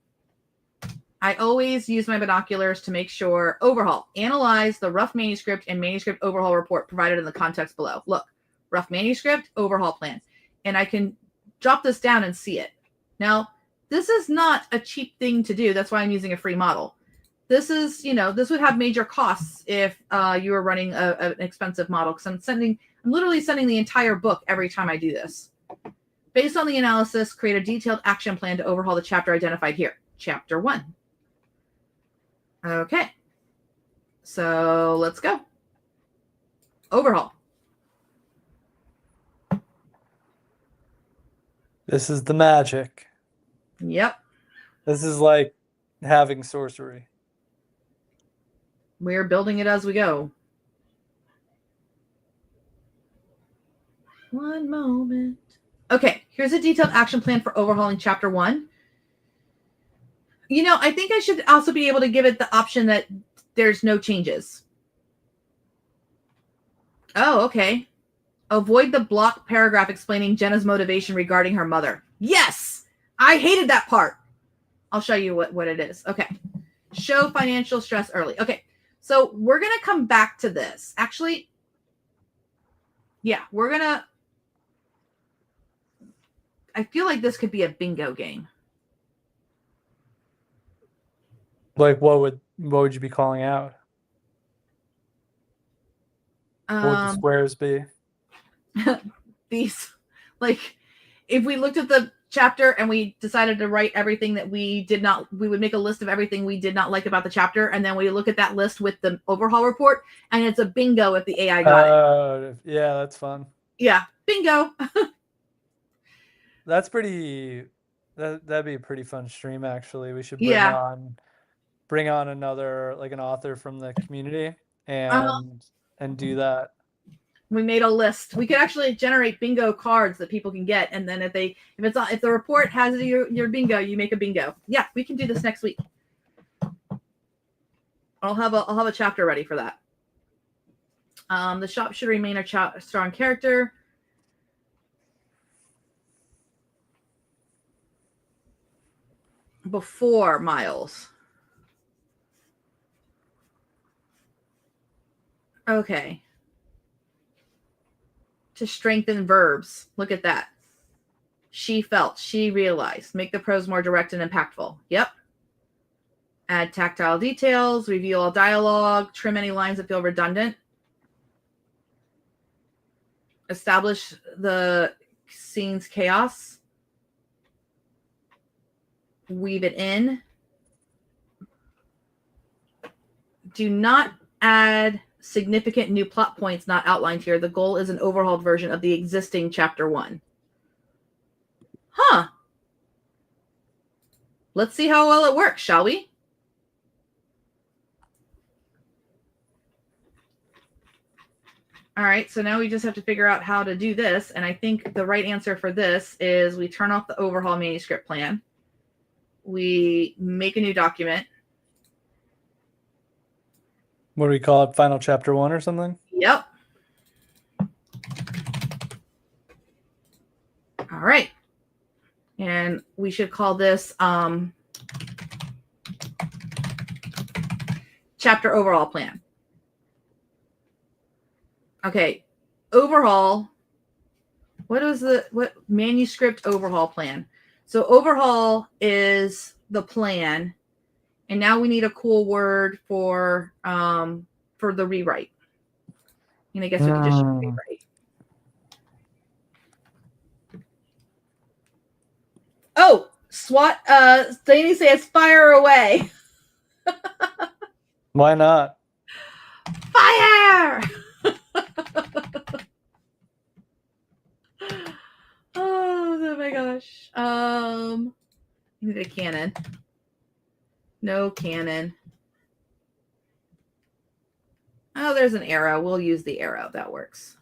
I always use my binoculars to make sure overhaul. Analyze the rough manuscript and manuscript overhaul report provided in the context below. Look, rough manuscript, overhaul plan. And I can drop this down and see it. Now, this is not a cheap thing to do. That's why I'm using a free model. This is, this would have major costs if you were running an expensive model, because I'm literally sending the entire book every time I do this. Based on the analysis, create a detailed action plan to overhaul the chapter identified here. Chapter 1. Okay. So let's go. Overhaul. This is the magic. Yep. This is like having sorcery. We're building it as we go. One moment. Okay, here's a detailed action plan for overhauling chapter 1. I think I should also be able to give it the option that there's no changes. Oh, okay. Avoid the block paragraph explaining Jenna's motivation regarding her mother. Yes! I hated that part. I'll show you what it is. Okay. Show financial stress early. Okay. So we're going to come back to this. Actually, yeah, we're going to I feel like this could be a bingo game. Like what would you be calling out? What would the squares be? These, like, if we looked at the chapter and we decided to write everything that we would make a list of everything we did not like about the chapter, and then we look at that list with the overhaul report, and it's a bingo if the AI got it. Yeah, that's fun. Yeah, bingo. That'd be a pretty fun stream, actually. We should bring on another, like, an author from the community and do that. We made a list. We could actually generate bingo cards that people can get, and then if the report has your bingo, you make a bingo. Yeah, we can do this next week. I'll have a chapter ready for that. The shop should remain a strong character. Before Miles. Okay. To strengthen verbs. Look at that. She felt, she realized. Make the prose more direct and impactful. Yep. Add tactile details, review all dialogue, trim any lines that feel redundant. Establish the scene's chaos. Weave it in. Do not add significant new plot points not outlined here. The goal is an overhauled version of the existing chapter 1. Huh. Let's see how well it works, shall we? All right, so now we just have to figure out how to do this. And I think the right answer for this is we turn off the overhaul manuscript plan. We make a new document. What do we call it? Final chapter 1 or something? Yep. All right. And we should call this chapter overall plan. Okay. Overhaul. What manuscript overhaul plan? So overhaul is the plan. And now we need a cool word for the rewrite. And I guess we could just rewrite. Oh, SWAT. Danny says fire away. Why not? Fire! Oh my gosh. I need a cannon. No cannon. Oh, there's an arrow. We'll use the arrow. That works.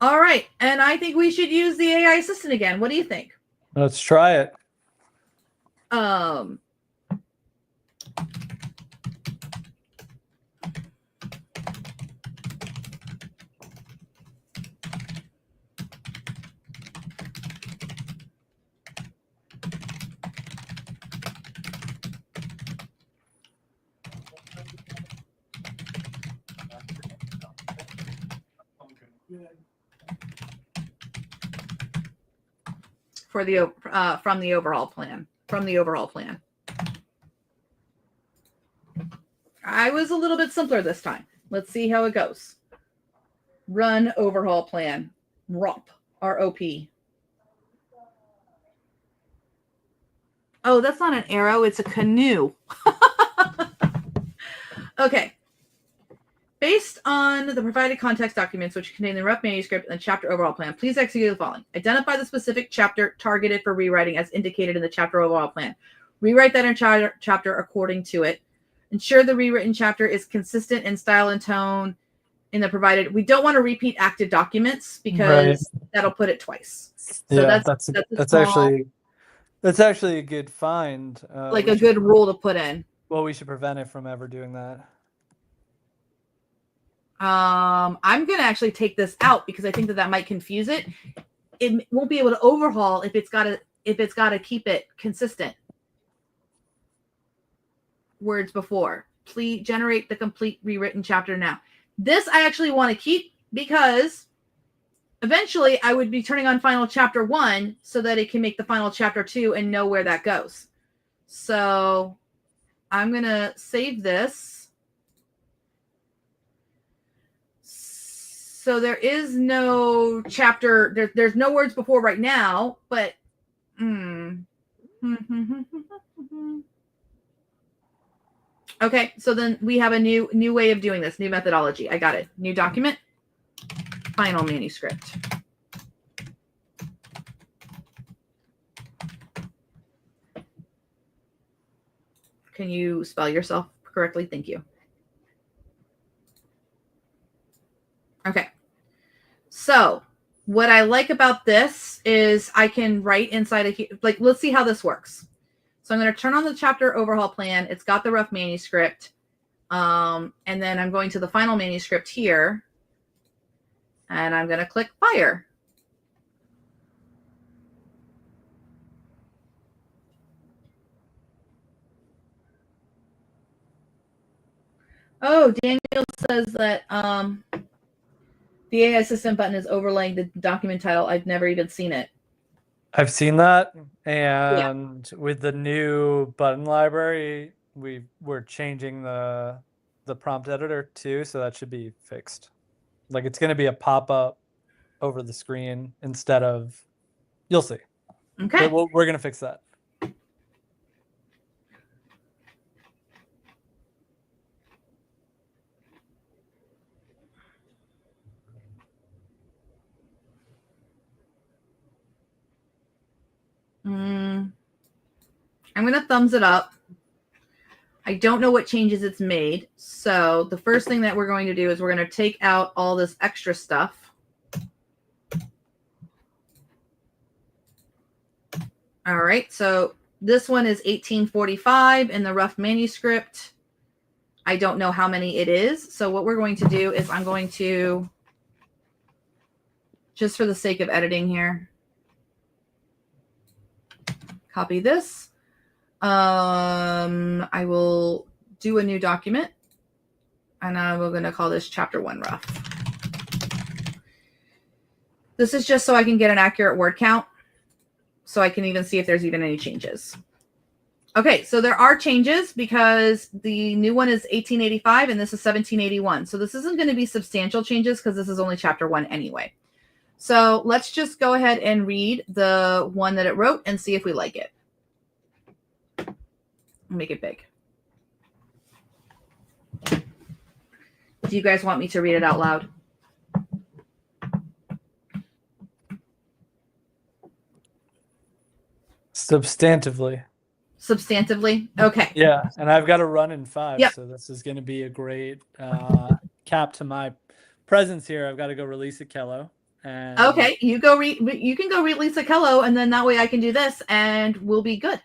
All right. And I think we should use the AI assistant again. What do you think? Let's try it. For the from the overhaul plan. I was a little bit simpler this time. Let's see how it goes. Run overhaul plan. ROP. ROP. Oh, that's not an arrow. It's a canoe. Okay. Based on the provided context documents, which contain the rough manuscript and the chapter overhaul plan, please execute the following. Identify the specific chapter targeted for rewriting as indicated in the chapter overhaul plan. Rewrite that entire chapter according to it. Ensure the rewritten chapter is consistent in style and tone in the provided. We don't want to repeat active documents because that'll put it twice. So yeah, that's actually a good find. Like a good rule to put in. Well, we should prevent it from ever doing that. I'm going to actually take this out because I think that might confuse it. It won't be able to overhaul if it's got to keep it consistent. Words before. Please generate the complete rewritten chapter now. This I actually want to keep because Eventually, I would be turning on final chapter 1 so that it can make the final chapter 2 and know where that goes. So I'm going to save this. So there is no chapter. There's no words before right now, but okay, so then we have a new way of doing this, new methodology. I got it. New document, final manuscript. Can you spell yourself correctly? Thank you. Okay. So what I like about this is I can write inside of, like, let's see how this works. So I'm going to turn on the chapter overhaul plan. It's got the rough manuscript. And then I'm going to the final manuscript here. And I'm going to click fire. Oh, Daniel says that the AI assistant button is overlaying the document title. I've never even seen it. I've seen that, and with the new button library, we're changing the prompt editor too, so that should be fixed. Like, it's going to be a pop-up over the screen instead of, you'll see. Okay. But we're going to fix that. I'm going to thumbs it up. I don't know what changes it's made. So the first thing that we're going to do is we're going to take out all this extra stuff. All right. So this one is 1845 in the rough manuscript. I don't know how many it is. So what we're going to do is I'm going to, just for the sake of editing here, copy this. I will do a new document, and we're going to call this chapter 1 rough. This is just so I can get an accurate word count, so I can even see if there's even any changes. Okay, so there are changes because the new one is 1885 and this is 1781. So this isn't going to be substantial changes because this is only chapter 1 anyway. So let's just go ahead and read the one that it wrote and see if we like it. Make it big. Do you guys want me to read it out loud? Substantively. Substantively? Okay. Yeah, and I've got to run in 5, yep. So this is going to be a great cap to my presence here. I've got to go release a Kello. And okay, you can go release a Kello, and then that way I can do this, and we'll be good.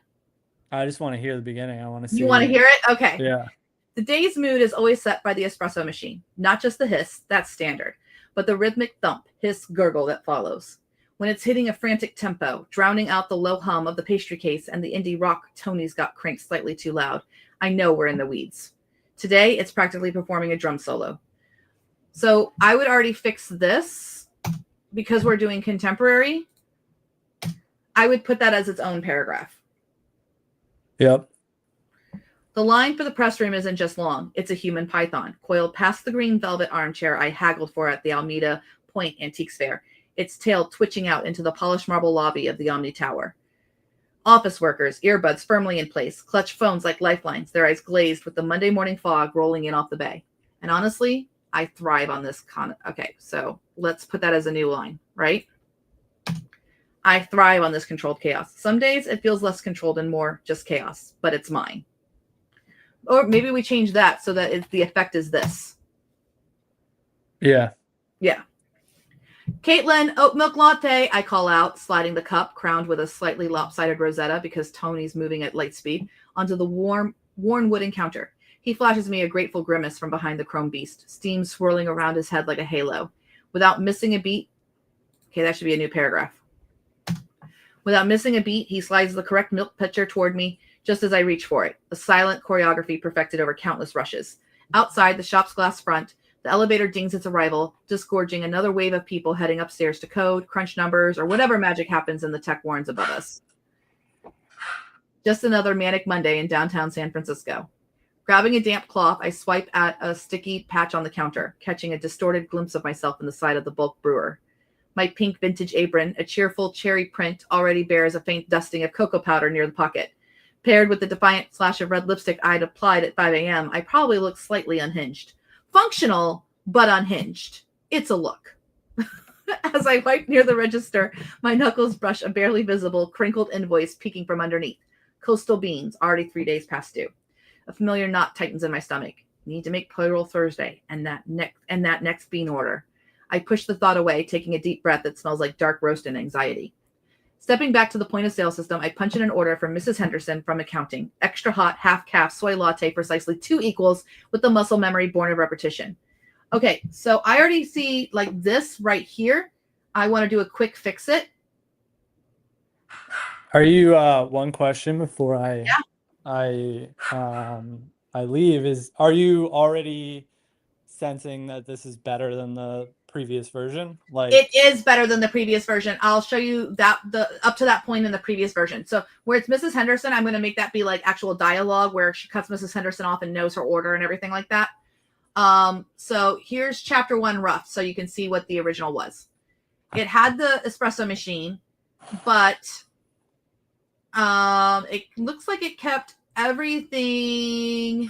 I just want to hear the beginning. I want to see. You want to hear it? Okay. Yeah. The day's mood is always set by the espresso machine. Not just the hiss, that's standard, but the rhythmic thump, hiss, gurgle that follows. When it's hitting a frantic tempo, drowning out the low hum of the pastry case and the indie rock Tony's got cranked slightly too loud, I know we're in the weeds. Today, it's practically performing a drum solo. So I would already fix this because we're doing contemporary. I would put that as its own paragraph. Yep. The line for the press room isn't just long. It's a human python, coiled past the green velvet armchair I haggled for at the Almeida Point Antiques Fair, its tail twitching out into the polished marble lobby of the Omni Tower. Office workers, earbuds firmly in place, clutch phones like lifelines, their eyes glazed with the Monday morning fog rolling in off the bay. And honestly, I thrive on this okay, so let's put that as a new line, right? I thrive on this controlled chaos. Some days it feels less controlled and more just chaos, but it's mine. Or maybe we change that so that the effect is this. Yeah. Yeah. Caitlin, oat milk latte, I call out, sliding the cup, crowned with a slightly lopsided rosetta because Tony's moving at light speed, onto the worn wooden counter. He flashes me a grateful grimace from behind the chrome beast, steam swirling around his head like a halo. Without missing a beat, okay, that should be a new paragraph. Without missing a beat, he slides the correct milk pitcher toward me just as I reach for it, a silent choreography perfected over countless rushes. Outside the shop's glass front, The elevator dings its arrival, disgorging another wave of people heading upstairs to code, crunch numbers, or whatever magic happens in the tech warrens above us. Just another manic Monday in downtown San Francisco. Grabbing a damp cloth, I swipe at a sticky patch on the counter, catching a distorted glimpse of myself in the side of the bulk brewer. My pink vintage apron, a cheerful cherry print, already bears a faint dusting of cocoa powder near the pocket. Paired with the defiant flash of red lipstick I'd applied at 5 a.m., I probably look slightly unhinged. Functional, but unhinged. It's a look. As I wipe near the register, my knuckles brush a barely visible, crinkled invoice peeking from underneath. Coastal beans, already 3 days past due. A familiar knot tightens in my stomach. Need to make payroll Thursday, and that next bean order. I push the thought away, taking a deep breath that smells like dark roast and anxiety. Stepping back to the point of sale system, I punch in an order from Mrs. Henderson from accounting. Extra hot, half-calf soy latte, precisely 2 equals, with the muscle memory born of repetition. Okay, so I already see like this right here. I want to do a quick fix it. Are you one question before Yeah. I leave is, are you already sensing that this is better than the previous version? Like, it is better than the previous version. I'll show you that up to that point in the previous version. So where it's Mrs. Henderson, I'm going to make that be like actual dialogue where she cuts Mrs. Henderson off and knows her order and everything like that. So here's chapter 1 rough, so you can see what the original was. It had the espresso machine, but it looks like it kept everything.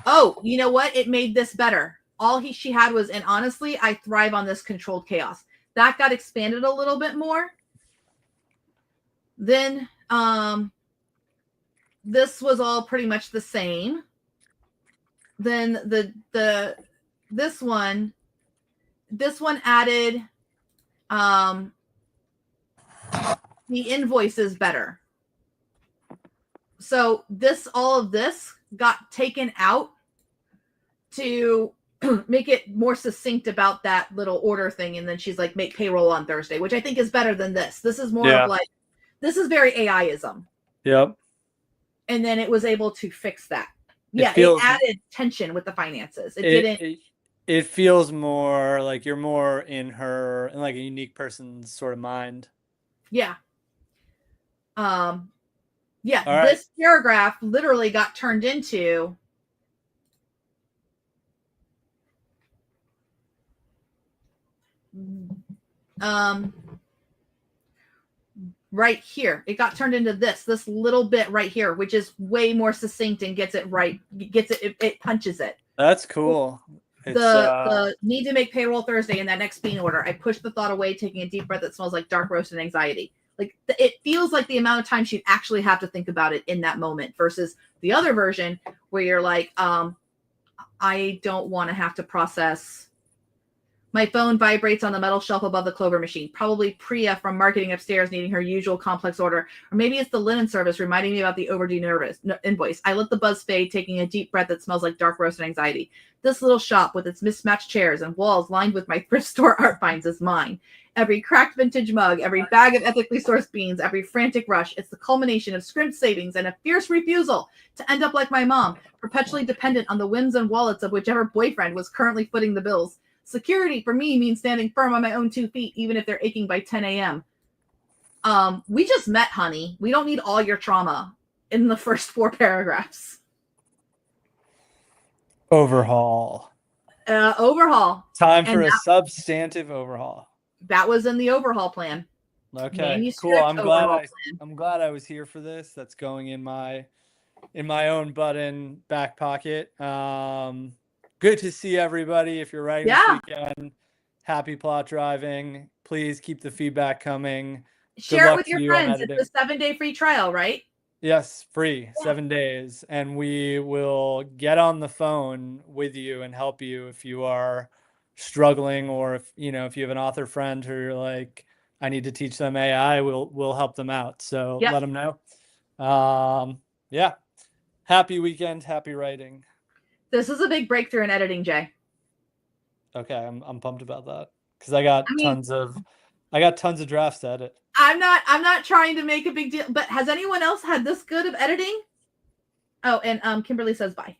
Oh, you know what? It made this better. All she had was, and honestly, I thrive on this controlled chaos. That got expanded a little bit more. Then this was all pretty much the same. Then this one added the invoices better. So all of this got taken out to make it more succinct about that little order thing. And then she's like, make payroll on Thursday, which I think is better than this. This is more of like, this is very AI-ism. Yep. And then it was able to fix that. It added tension with the finances. It feels more like you're more in like a unique person's sort of mind. Yeah. This paragraph literally got turned into right here. It got turned into this little bit right here, which is way more succinct and gets it right. It punches it. That's cool. The need to make payroll Thursday in that next bean order. I pushed the thought away, taking a deep breath that smells like dark roast and anxiety. Like it feels like the amount of time she'd actually have to think about it in that moment versus the other version where you're like, I don't want to have to process. My phone vibrates on the metal shelf above the Clover machine. Probably Priya from marketing upstairs needing her usual complex order. Or maybe it's the linen service reminding me about the overdue invoice. I let the buzz fade, taking a deep breath that smells like dark roast and anxiety. This little shop with its mismatched chairs and walls lined with my thrift store art finds is mine. Every cracked vintage mug, every bag of ethically sourced beans, every frantic rush. It's the culmination of scrimped savings and a fierce refusal to end up like my mom, perpetually dependent on the whims and wallets of whichever boyfriend was currently footing the bills. Security for me means standing firm on my own 2 feet, even if they're aching by 10 a.m. We just met, honey. We don't need all your trauma in the first 4 paragraphs. Overhaul. Overhaul. Time for a substantive overhaul. That was in the overhaul plan. Okay, Manuscript cool. I'm glad I was here for this. That's going in my own button back pocket. Good to see everybody. If you're writing this weekend, happy plot driving. Please keep the feedback coming. Share it with your friends. It's a 7-day free trial, right? Yes, free, 7 days. And we will get on the phone with you and help you if you are struggling, or if you have an author friend who you're like, I need to teach them AI, we'll help them out. So let them know. Happy weekend, happy writing. This is a big breakthrough in editing, Jay. Okay, I'm pumped about that because I got tons of drafts to edit. I'm not trying to make a big deal, but has anyone else had this good of editing? Oh, and Kimberly says bye.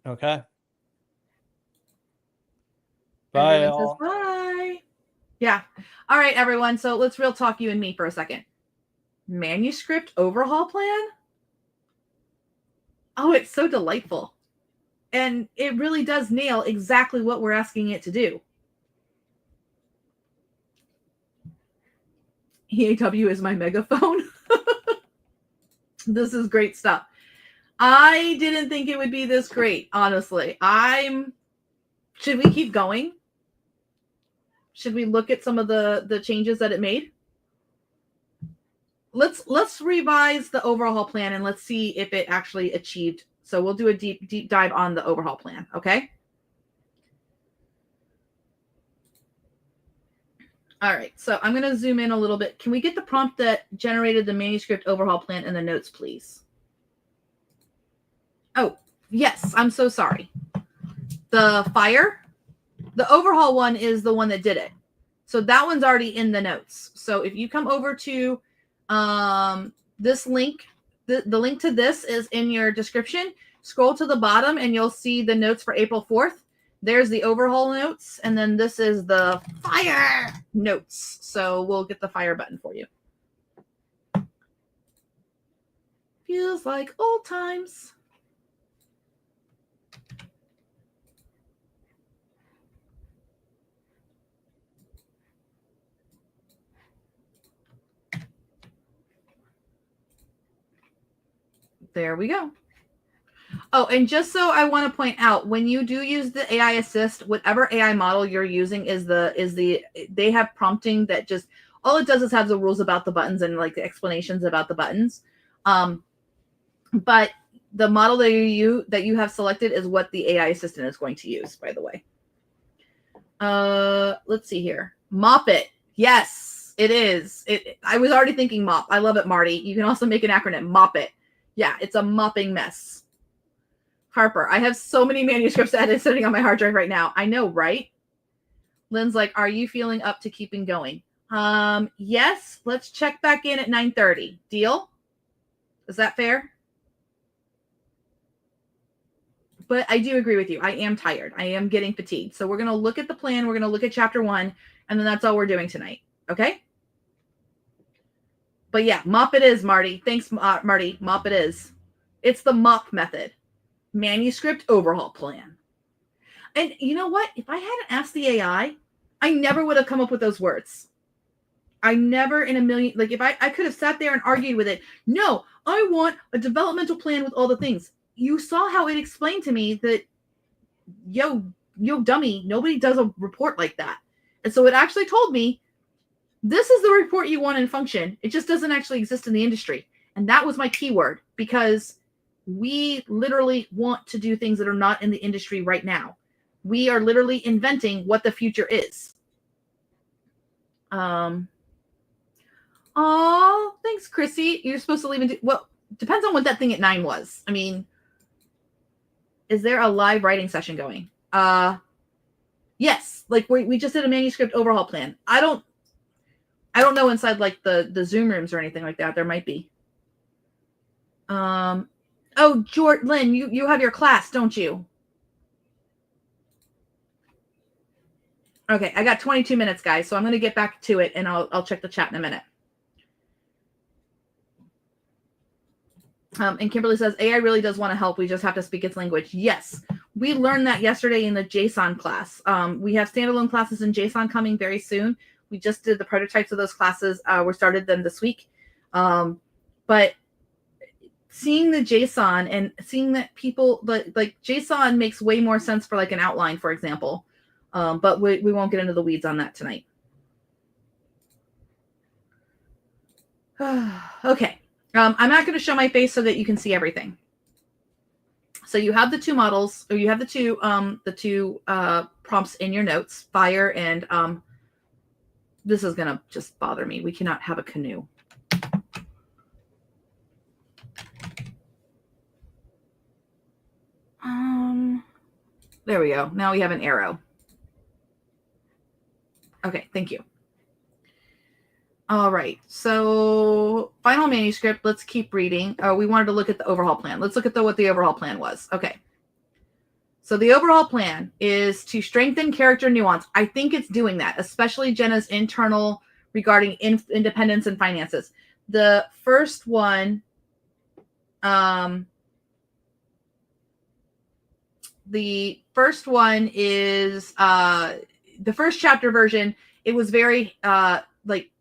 Okay. Bye, Everyone says all. bye. Yeah. All right, everyone. So let's real talk you and me for a second. Manuscript overhaul plan? Oh, it's so delightful. And it really does nail exactly what we're asking it to do. EAW is my megaphone. This is great stuff. I didn't think it would be this great, honestly. Should we keep going? Should we look at some of the changes that it made? Let's revise the overhaul plan and let's see if it actually achieved. So we'll do a deep dive on the overhaul plan, okay? All right, so I'm going to zoom in a little bit. Can we get the prompt that generated the manuscript overhaul plan in the notes, please? Oh, yes, I'm so sorry. The fire, the overhaul one is the one that did it. So that one's already in the notes. So if you come over to this link, the link to this is in your description. Scroll to the bottom and you'll see the notes for April 4th. There's the overhaul notes, and then this is the fire notes. So we'll get the fire button for you. Feels like old times. There we go. Oh, and just so I want to point out, when you do use the AI assist, whatever AI model you're using they have prompting that just all it does is have the rules about the buttons and like the explanations about the buttons. But the model that you have selected is what the AI assistant is going to use, by the way. Let's see here. Mop it. Yes, it is. I was already thinking mop. I love it, Marty. You can also make an acronym, mop it. Yeah, it's a mopping mess. Harper, I have so many manuscripts added sitting on my hard drive right now. I know, right? Lynn's like, are you feeling up to keeping going? Yes, let's check back in at 9:30. Deal? Is that fair? But I do agree with you. I am tired. I am getting fatigued. So we're going to look at the plan. We're going to look at chapter 1, and then that's all we're doing tonight. Okay? But yeah, mop it is, Marty. Thanks, Marty. Mop it is. It's the mop method. Manuscript overhaul plan. And you know what? If I hadn't asked the AI, I never would have come up with those words. I never in a million, like if I could have sat there and argued with it. No, I want a developmental plan with all the things. You saw how it explained to me that, yo, dummy, nobody does a report like that. And so it actually told me, this is the report you want in function. It just doesn't actually exist in the industry. And that was my keyword, because we literally want to do things that are not in the industry right now. We are literally inventing what the future is. Oh, thanks, Chrissy. You're supposed to leave and well, depends on what that thing at 9 was. I mean, is there a live writing session going? Yes, like we just did a manuscript overhaul plan. I don't know inside like the Zoom rooms or anything like that. There might be. Oh, Lynn, you have your class, don't you? Okay, I got 22 minutes, guys, so I'm going to get back to it, and I'll check the chat in a minute. And Kimberly says, AI really does want to help. We just have to speak its language. Yes, we learned that yesterday in the JSON class. We have standalone classes in JSON coming very soon. We just did the prototypes of those classes. We started them this week. But seeing the JSON and seeing that people, like JSON makes way more sense for like an outline, for example. But we won't get into the weeds on that tonight. Okay. I'm not going to show my face so that you can see everything. So you have the two models, or you have the two prompts in your notes, fire and this is going to just bother me. We cannot have a canoe. There we go. Now we have an arrow. Okay, thank you. All right, so final manuscript. Let's keep reading. We wanted to look at the overhaul plan. Let's look at what the overhaul plan was. Okay. So the overall plan is to strengthen character nuance. I think it's doing that, especially Jenna's internal regarding independence and finances. The first one, is the first chapter version. It was very like,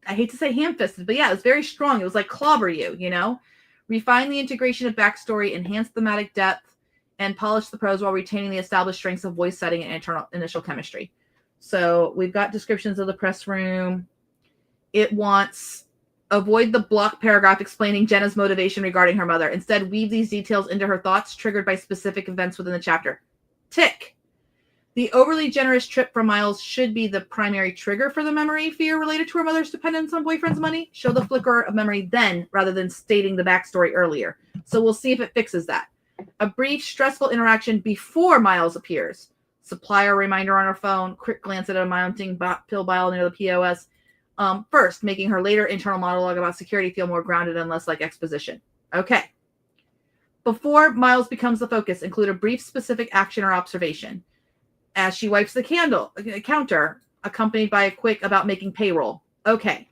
I hate to say ham-fisted, but yeah, it was very strong. It was like clobber you, you know? Refine the integration of backstory, enhance thematic depth, and polish the prose while retaining the established strengths of voice setting and initial chemistry. So we've got descriptions of the press room. It wants avoid the block paragraph explaining Jenna's motivation regarding her mother. Instead, weave these details into her thoughts triggered by specific events within the chapter. Tick. The overly generous trip from Miles should be the primary trigger for the memory fear related to her mother's dependence on boyfriend's money. Show the flicker of memory then, rather than stating the backstory earlier. So we'll see if it fixes that. A brief, stressful interaction before Miles appears. Supply a reminder on her phone. Quick glance at a mounting pill vial near the POS. First, making her later internal monologue about security feel more grounded and less like exposition. Okay. Before Miles becomes the focus, include a brief, specific action or observation. As she wipes the counter, accompanied by a quick about making payroll. Okay.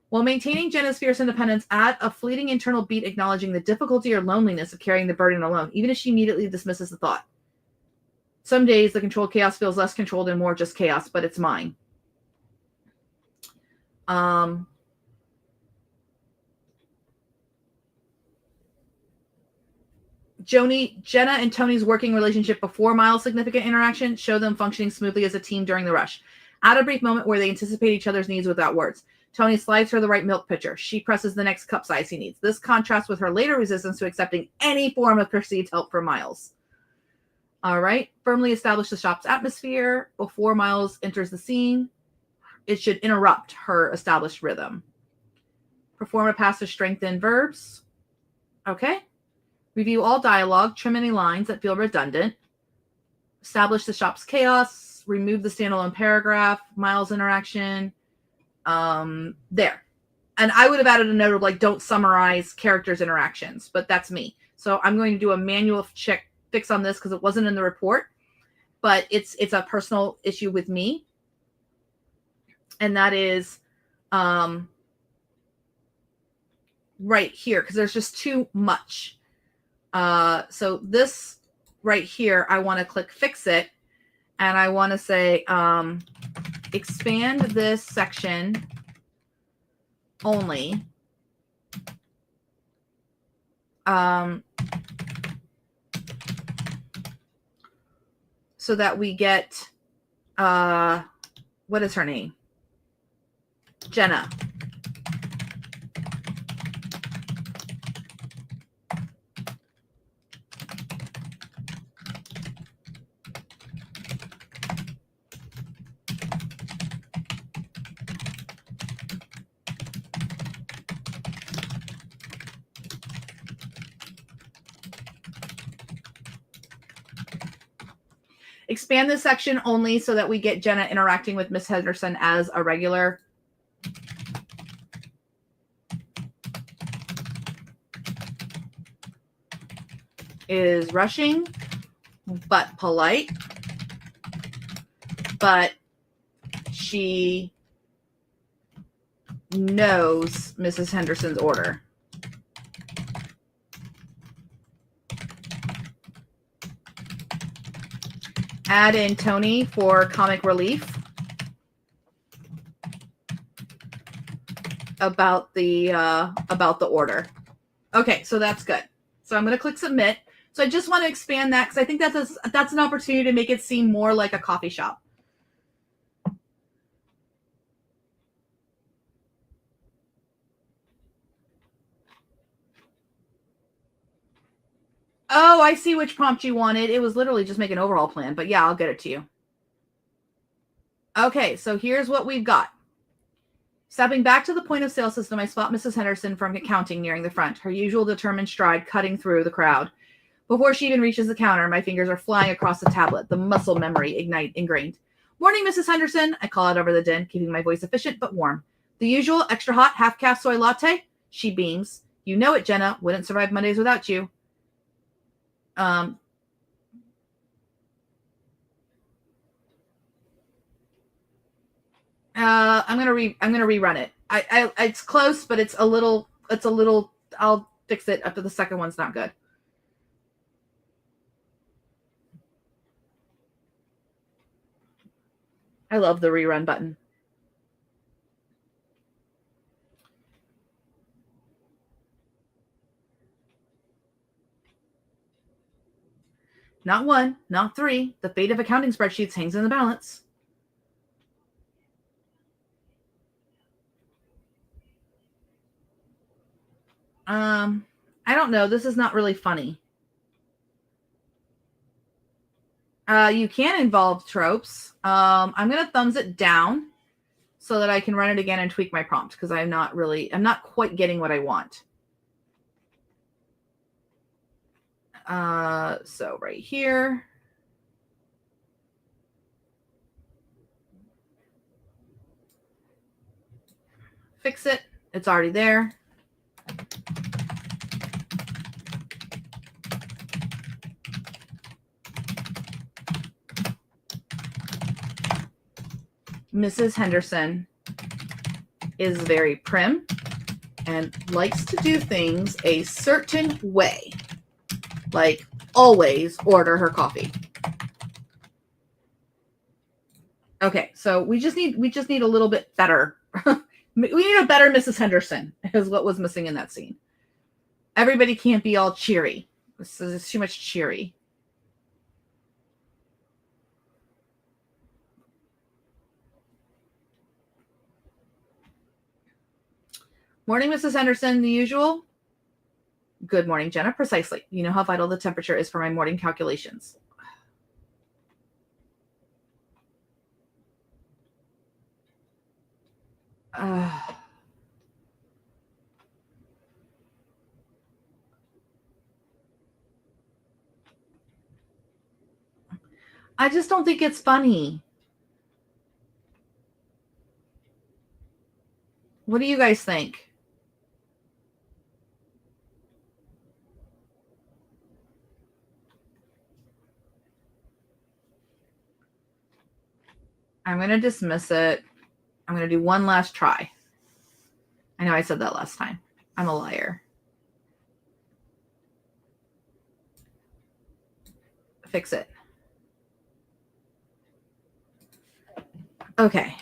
While maintaining Jenna's fierce independence, add a fleeting internal beat acknowledging the difficulty or loneliness of carrying the burden alone, even if she immediately dismisses the thought. Some days the controlled chaos feels less controlled and more just chaos, but it's mine. Jenna and Tony's working relationship before Miles' significant interaction, show them functioning smoothly as a team during the rush. Add a brief moment where they anticipate each other's needs without words. Tony slides her the right milk pitcher. She presses the next cup size he needs. This contrasts with her later resistance to accepting any form of perceived help from Miles. All right. Firmly establish the shop's atmosphere before Miles enters the scene. It should interrupt her established rhythm. Perform a passage strengthen verbs. Okay. Review all dialogue, trim any lines that feel redundant. Establish the shop's chaos. Remove the standalone paragraph. Miles' interaction. There. And I would have added a note of like, don't summarize characters' interactions, but that's me. So I'm going to do a manual fix on this because it wasn't in the report, but it's a personal issue with me. And that is right here because there's just too much. So this right here, I want to click fix it. And I want to say, expand this section only. So that we get, what is her name? Jenna. Expand this section only so that we get Jenna interacting with Miss Henderson as a regular. Is rushing, but polite. But she knows Mrs. Henderson's order. Add in Tony for comic relief about the order. Okay, so that's good. So I'm going to click submit. So I just want to expand that because I think that's an opportunity to make it seem more like a coffee shop. Oh, I see which prompt you wanted. It was literally just make an overhaul plan, but yeah, I'll get it to you. Okay, so here's what we've got. Stepping back to the point of sale system, I spot Mrs. Henderson from accounting nearing the front, her usual determined stride cutting through the crowd. Before she even reaches the counter, my fingers are flying across the tablet, the muscle memory ingrained. Morning, Mrs. Henderson, I call out over the din, keeping my voice efficient but warm. The usual extra hot half-calf soy latte? She beams. You know it, Jenna. Wouldn't survive Mondays without you. I'm gonna rerun it. It's close, but it's a little. I'll fix it after the second one's not good. I love the rerun button. Not one, not three. The fate of accounting spreadsheets hangs in the balance. I don't know. This is not really funny. You can involve tropes. I'm going to thumbs it down so that I can run it again and tweak my prompt because I'm not quite getting what I want. So right here. Fix it. It's already there. Mrs. Henderson is very prim and likes to do things a certain way. Like always order her coffee. Okay, so we just need a little bit better. We need a better Mrs. Henderson is what was missing in that scene. Everybody can't be all cheery. This is too much cheery. Morning, Mrs. Henderson, the usual. Good morning, Jenna. Precisely. You know how vital the temperature is for my morning calculations. I just don't think it's funny. What do you guys think? I'm going to dismiss it. I'm going to do one last try. I know I said that last time. I'm a liar. Fix it. Okay.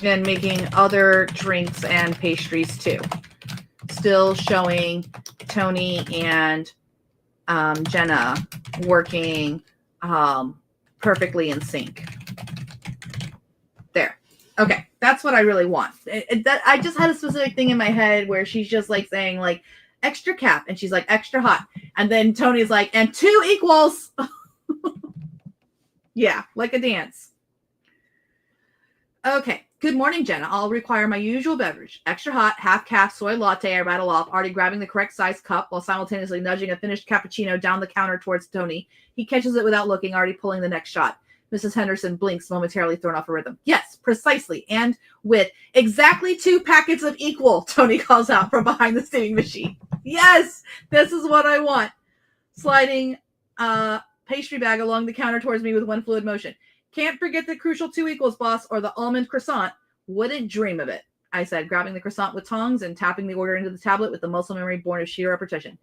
And making other drinks and pastries too. Still showing Tony and Jenna working perfectly in sync. There. Okay, that's what I really want. I just had a specific thing in my head where she's just like saying like extra cap and she's like extra hot. And then Tony's like, and 2 equals. Yeah, like a dance. Okay. Good morning, Jenna. I'll require my usual beverage. Extra hot, half cap, soy latte. I rattle off, already grabbing the correct size cup while simultaneously nudging a finished cappuccino down the counter towards Tony. He catches it without looking, already pulling the next shot. Mrs. Henderson blinks, momentarily thrown off a rhythm. Yes, precisely. And with exactly 2 packets of equal, Tony calls out from behind the steaming machine. Yes, this is what I want. Sliding pastry bag along the counter towards me with one fluid motion. Can't forget the crucial 2 equals, boss, or the almond croissant. Wouldn't dream of it, I said, grabbing the croissant with tongs and tapping the order into the tablet with the muscle memory born of sheer repetition.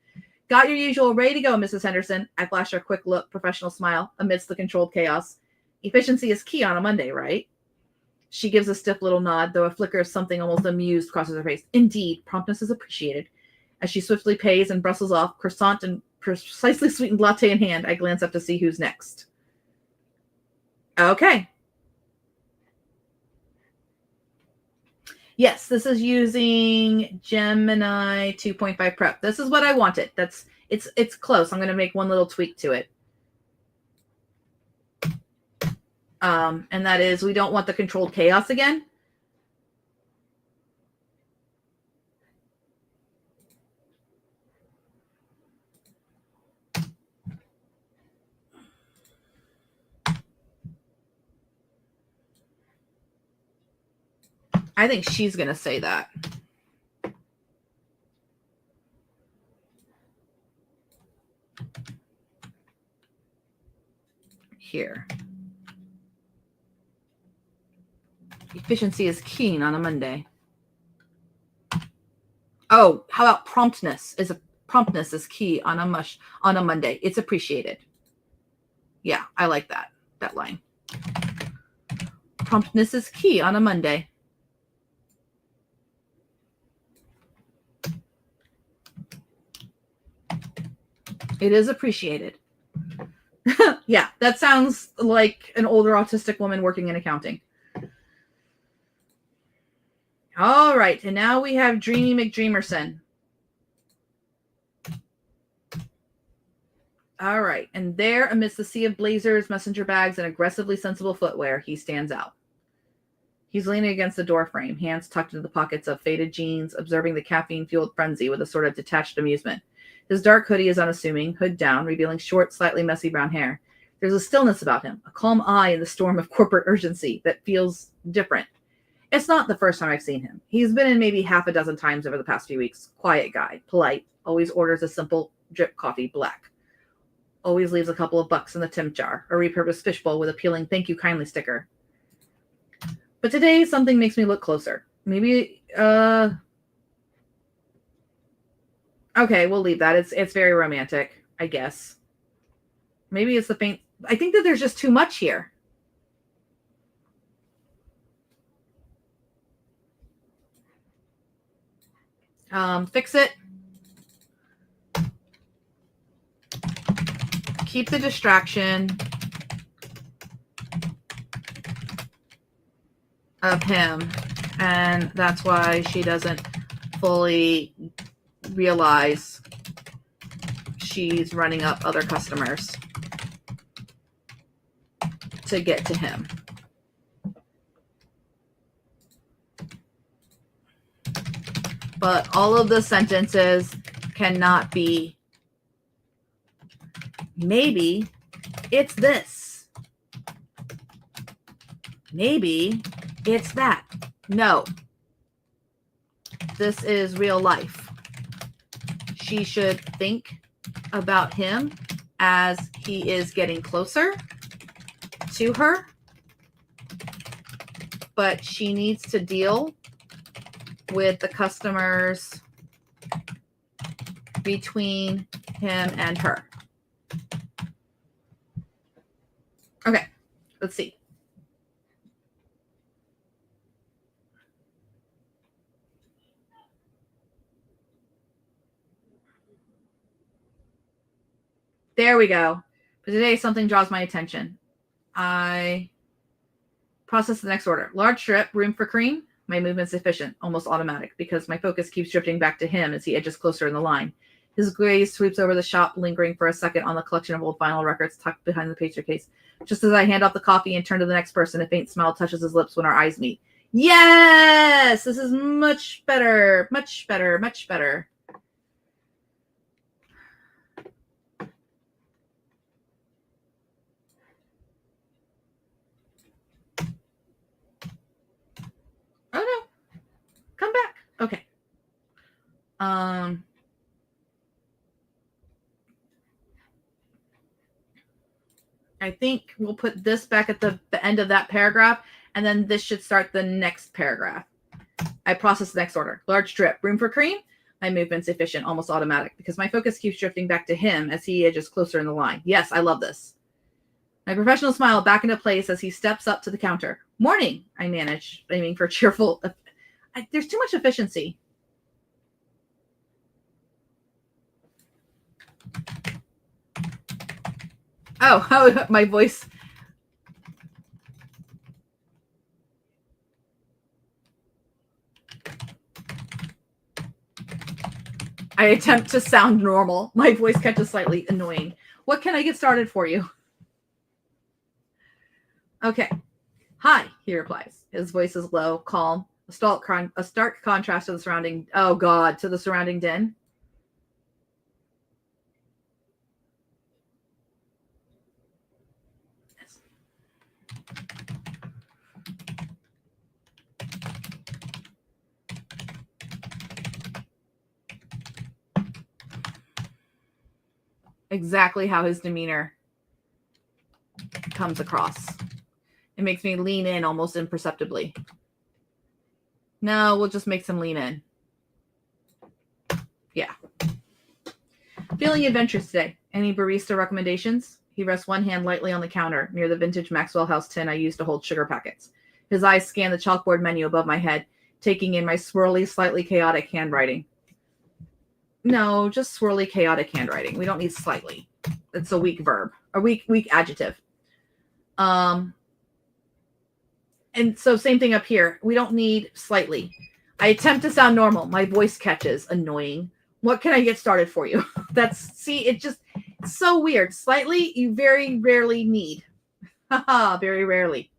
Got your usual, ready to go, Mrs. Henderson. I flashed her a quick look, professional smile, amidst the controlled chaos. Efficiency is key on a Monday, right? She gives a stiff little nod, though a flicker of something almost amused crosses her face. Indeed, promptness is appreciated. As she swiftly pays and brustles off, croissant and precisely sweetened latte in hand, I glance up to see who's next. Okay. Yes, this is using Gemini 2.5 Prep. This is what I wanted. It's close. I'm going to make one little tweak to it. And that is, we don't want the controlled chaos again. I think she's going to say that. Here. Efficiency is keen on a Monday. Oh, how about promptness is key on a Monday. It's appreciated. Yeah, I like that line. Promptness is key on a Monday. It is appreciated. Yeah, that sounds like an older autistic woman working in accounting. All right, and now we have Dreamy McDreamerson. All right, and there, amidst the sea of blazers, messenger bags, and aggressively sensible footwear, he stands out. He's leaning against the doorframe, hands tucked into the pockets of faded jeans, observing the caffeine-fueled frenzy with a sort of detached amusement. His dark hoodie is unassuming, hood down, revealing short, slightly messy brown hair. There's a stillness about him, a calm eye in the storm of corporate urgency that feels different. It's not the first time I've seen him. He's been in maybe half a dozen times over the past few weeks. Quiet guy, polite, always orders a simple drip coffee, black. Always leaves a couple of bucks in the tip jar, a repurposed fishbowl with a peeling "Thank you kindly" sticker. But today, something makes me look closer. Maybe, okay, we'll leave that. It's very romantic, I guess. Maybe it's the faint. I think that there's just too much here. Fix it. Keep the distraction of him, and that's why she doesn't fully realize she's running up other customers to get to him. But all of the sentences cannot be, maybe it's this. Maybe it's that. No. This is real life. She should think about him as he is getting closer to her. But she needs to deal with the customers between him and her. Okay, let's see. There we go. But today something draws my attention. I process the next order. Large strip, room for cream. My movement's efficient, almost automatic, because my focus keeps drifting back to him as he edges closer in the line. His gaze sweeps over the shop, lingering for a second on the collection of old vinyl records tucked behind the pastry case. Just as I hand off the coffee and turn to the next person, a faint smile touches his lips when our eyes meet. Yes! This is much better. Much better. Much better. Oh no. Come back. Okay. I think we'll put this back at the end of that paragraph, and then this should start the next paragraph. I process the next order. Large strip. Room for cream? My movement's efficient, almost automatic, because my focus keeps drifting back to him as he edges closer in the line. Yes, I love this. My professional smile back into place as he steps up to the counter. Morning, I manage, aiming for cheerful. There's too much efficiency. Oh, my voice. I attempt to sound normal. My voice catches slightly annoying. What can I get started for you? Okay. Hi, he replies. His voice is low, calm, a stark contrast to the surrounding, to the surrounding din. exactly how his demeanor comes across. It makes me lean in almost imperceptibly. No, we'll just make some lean in. Yeah. Feeling adventurous today. Any barista recommendations? He rests one hand lightly on the counter near the vintage Maxwell House tin I used to hold sugar packets. His eyes scan the chalkboard menu above my head, taking in my swirly, slightly chaotic handwriting. No, just swirly, chaotic handwriting. We don't need slightly. It's a weak verb, a weak adjective. And so same thing up here. We don't need slightly. I attempt to sound normal. My voice catches. Annoying. What can I get started for you? It's so weird. Slightly, you very rarely need. Haha, very rarely.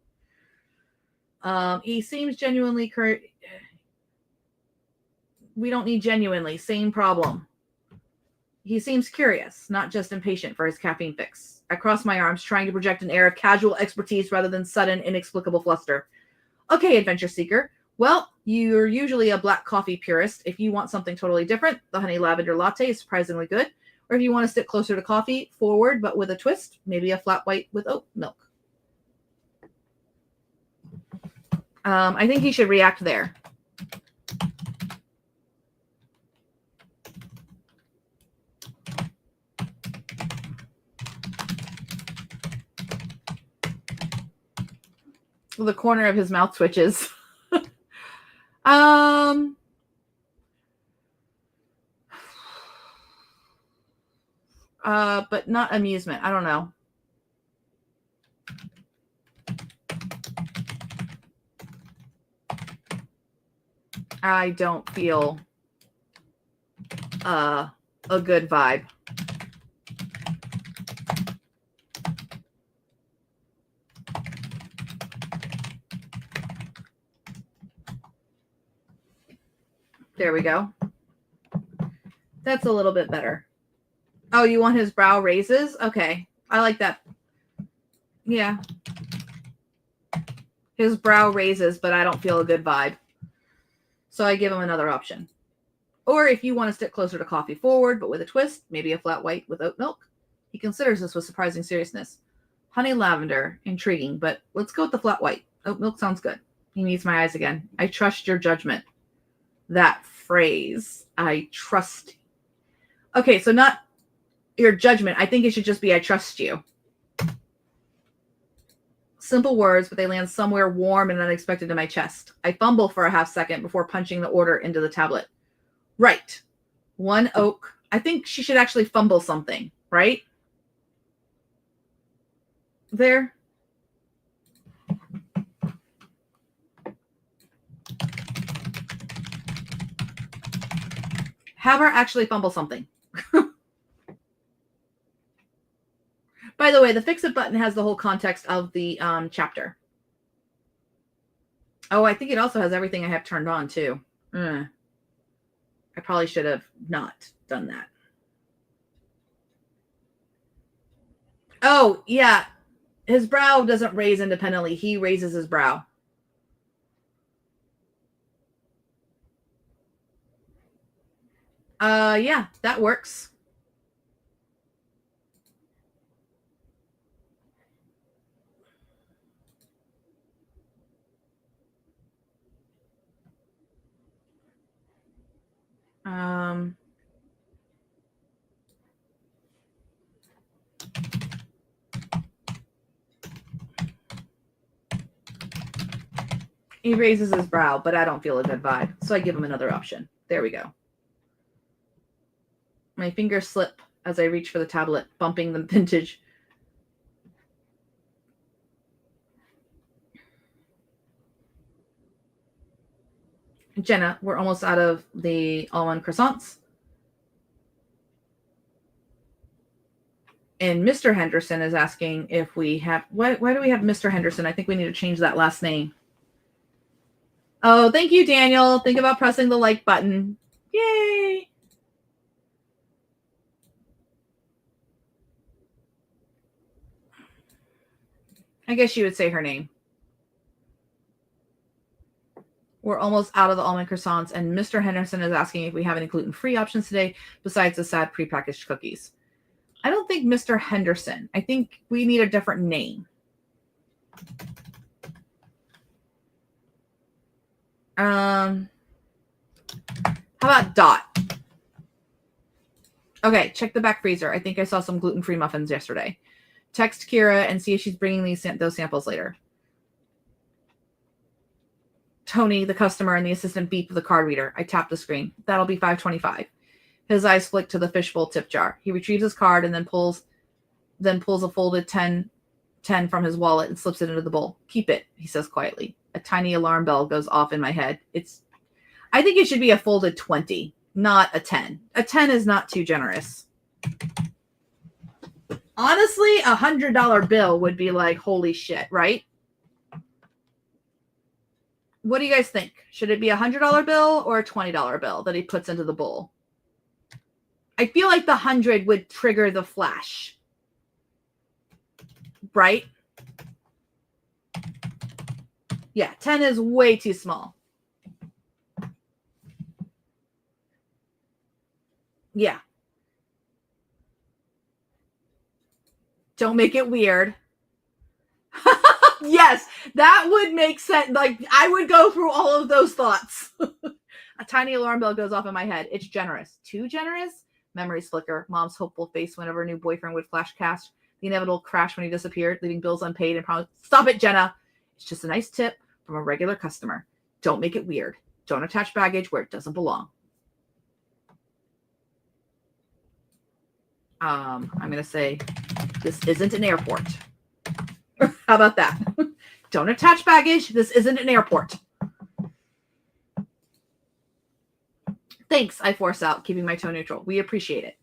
He seems genuinely we don't need genuinely. Same problem. He seems curious, not just impatient for his caffeine fix. I cross my arms, trying to project an air of casual expertise rather than sudden, inexplicable fluster. Okay, adventure seeker. Well, you're usually a black coffee purist. If you want something totally different, the honey lavender latte is surprisingly good. Or if you want to stick closer to coffee, forward but with a twist, maybe a flat white with oat milk. I think he should react there. The corner of his mouth twitches. But not amusement. I don't know. I don't feel a good vibe. There we go. That's a little bit better. Oh, you want his brow raises? Okay. I like that. Yeah. His brow raises, but I don't feel a good vibe. So I give him another option. Or if you want to stick closer to coffee, forward, but with a twist, maybe a flat white with oat milk. He considers this with surprising seriousness. Honey lavender, intriguing, but let's go with the flat white. Oat milk sounds good. He meets my eyes again. I trust your judgment. That phrase, I trust. Okay, so not your judgment. I think it should just be I trust you. Simple words, but they land somewhere warm and unexpected in my chest. I fumble for a half second before punching the order into the tablet. Right. 1 oak. I think she should actually fumble something, right? There. Have her actually fumble something. By the way, the fix it button has the whole context of the chapter. Oh, I think it also has everything I have turned on too. I probably should have not done that. Oh, yeah. His brow doesn't raise independently. He raises his brow. Yeah, that works. He raises his brow, but I don't feel a good vibe. So I give him another option. There we go. My fingers slip as I reach for the tablet, bumping the vintage. Jenna, we're almost out of the almond croissants. And Mr. Henderson is asking if we have... Why do we have Mr. Henderson? I think we need to change that last name. Oh, thank you, Daniel. Think about pressing the like button. Yay! I guess you would say her name. We're almost out of the almond croissants, and Mr. Henderson is asking if we have any gluten-free options today besides the sad prepackaged cookies. I don't think Mr. Henderson. I think we need a different name. How about Dot? Okay, check the back freezer. I think I saw some gluten-free muffins yesterday. Text Kira and see if she's bringing those samples later. Tony, the customer, and the assistant beep of the card reader. I tap the screen. That'll be $5.25. His eyes flick to the fishbowl tip jar. He retrieves his card and then pulls a folded 10 from his wallet and slips it into the bowl. Keep it, he says quietly. A tiny alarm bell goes off in my head. I think it should be a folded 20, not a 10. A 10 is not too generous. Honestly, $100 bill would be like, holy shit, right? What do you guys think? Should it be a $100 bill or a $20 bill that he puts into the bowl? I feel like the 100 would trigger the flash. Right? Yeah, 10 is way too small. Yeah. Don't make it weird. Yes, that would make sense. Like, I would go through all of those thoughts. A tiny alarm bell goes off in my head. It's generous. Too generous? Memories flicker. Mom's hopeful face whenever her new boyfriend would flash cash. The inevitable crash when he disappeared, leaving bills unpaid and promised. Stop it, Jenna. It's just a nice tip from a regular customer. Don't make it weird. Don't attach baggage where it doesn't belong. I'm going to say, this isn't an airport. How about that? Don't attach baggage. This isn't an airport. Thanks, I force out, keeping my tone neutral. We appreciate it.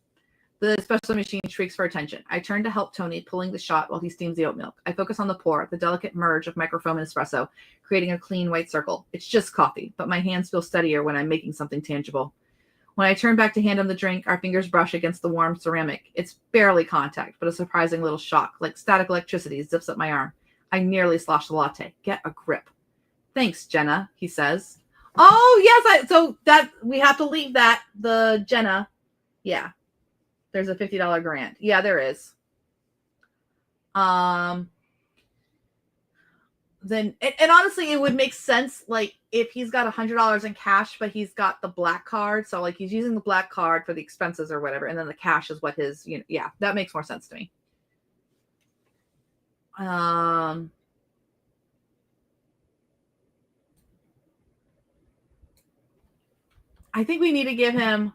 The espresso machine shrieks for attention. I turn to help Tony, pulling the shot while he steams the oat milk. I focus on the pour, the delicate merge of microfoam and espresso, creating a clean white circle. It's just coffee, but my hands feel steadier when I'm making something tangible. When I turn back to hand him the drink, our fingers brush against the warm ceramic. It's barely contact, but a surprising little shock, like static electricity, zips up my arm. I nearly slosh the latte. Get a grip. Thanks, Jenna, he says. Oh, yes, so that we have to leave that, the Jenna. Yeah. There's a $50 grant. Yeah, there is. Then and honestly, it would make sense, like, if he's got $100 in cash, but he's got the black card. So, like, he's using the black card for the expenses or whatever, and then the cash is what his, yeah, that makes more sense to me. I think we need to give him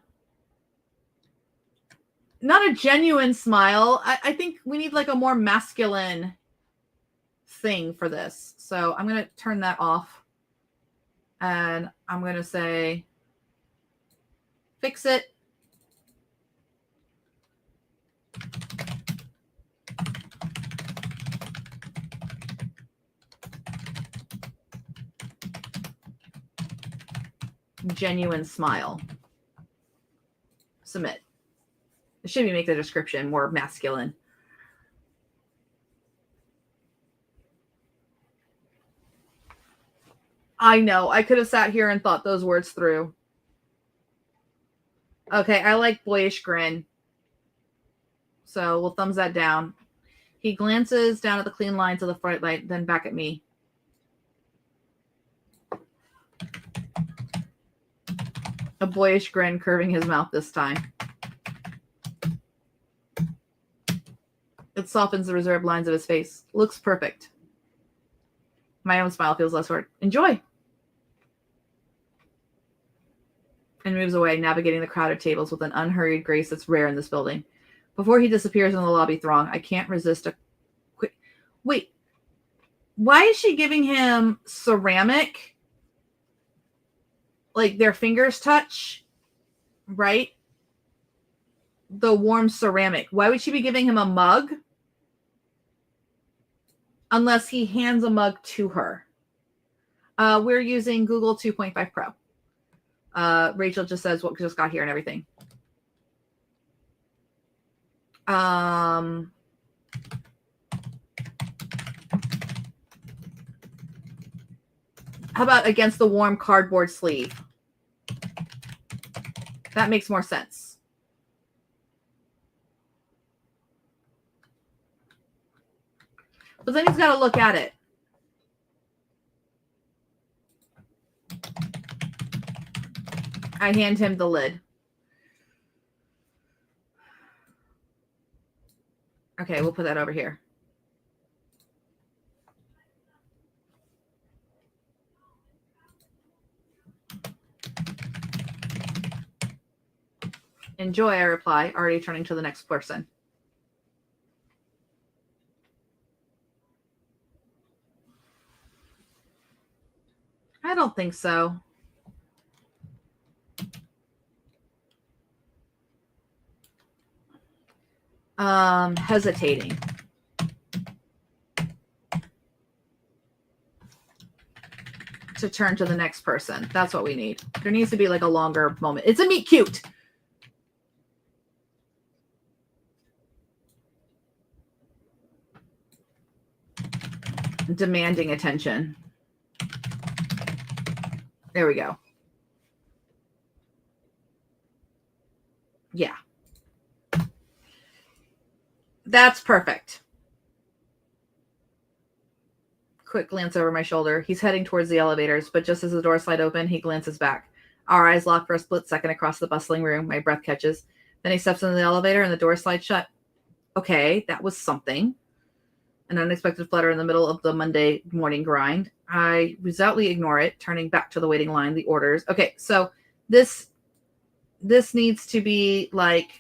not a genuine smile. I think we need like a more masculine thing for this. So I'm going to turn that off. And I'm going to say, fix it. Genuine smile. Submit. It should be make the description more masculine. I know. I could have sat here and thought those words through. Okay, I like boyish grin. So we'll thumbs that down. He glances down at the clean lines of the bright light, then back at me. A boyish grin curving his mouth this time. It softens the reserved lines of his face. Looks perfect. My own smile feels less hard. Enjoy. And moves away, navigating the crowded tables with an unhurried grace that's rare in this building. Before he disappears in the lobby throng, I can't resist a quick... Wait. Why is she giving him ceramic? Like their fingers touch, right? The warm ceramic. Why would she be giving him a mug? Unless he hands a mug to her. We're using Google 2.5 Pro. Rachel just says what just got here and everything. How about against the warm cardboard sleeve? That makes more sense. But then he's got to look at it. I hand him the lid. Okay, we'll put that over here. Enjoy, I reply, already turning to the next person. I don't think so. Hesitating. To turn to the next person. That's what we need. There needs to be like a longer moment. It's a meet cute. Demanding attention. There we go. Yeah. That's perfect. Quick glance over my shoulder. He's heading towards the elevators, but just as the doors slide open, he glances back. Our eyes lock for a split second across the bustling room. My breath catches. Then he steps into the elevator and the door slides shut. Okay, that was something. An unexpected flutter in the middle of the Monday morning grind. I resolutely ignore it, turning back to the waiting line, the orders. Okay, so this needs to be like...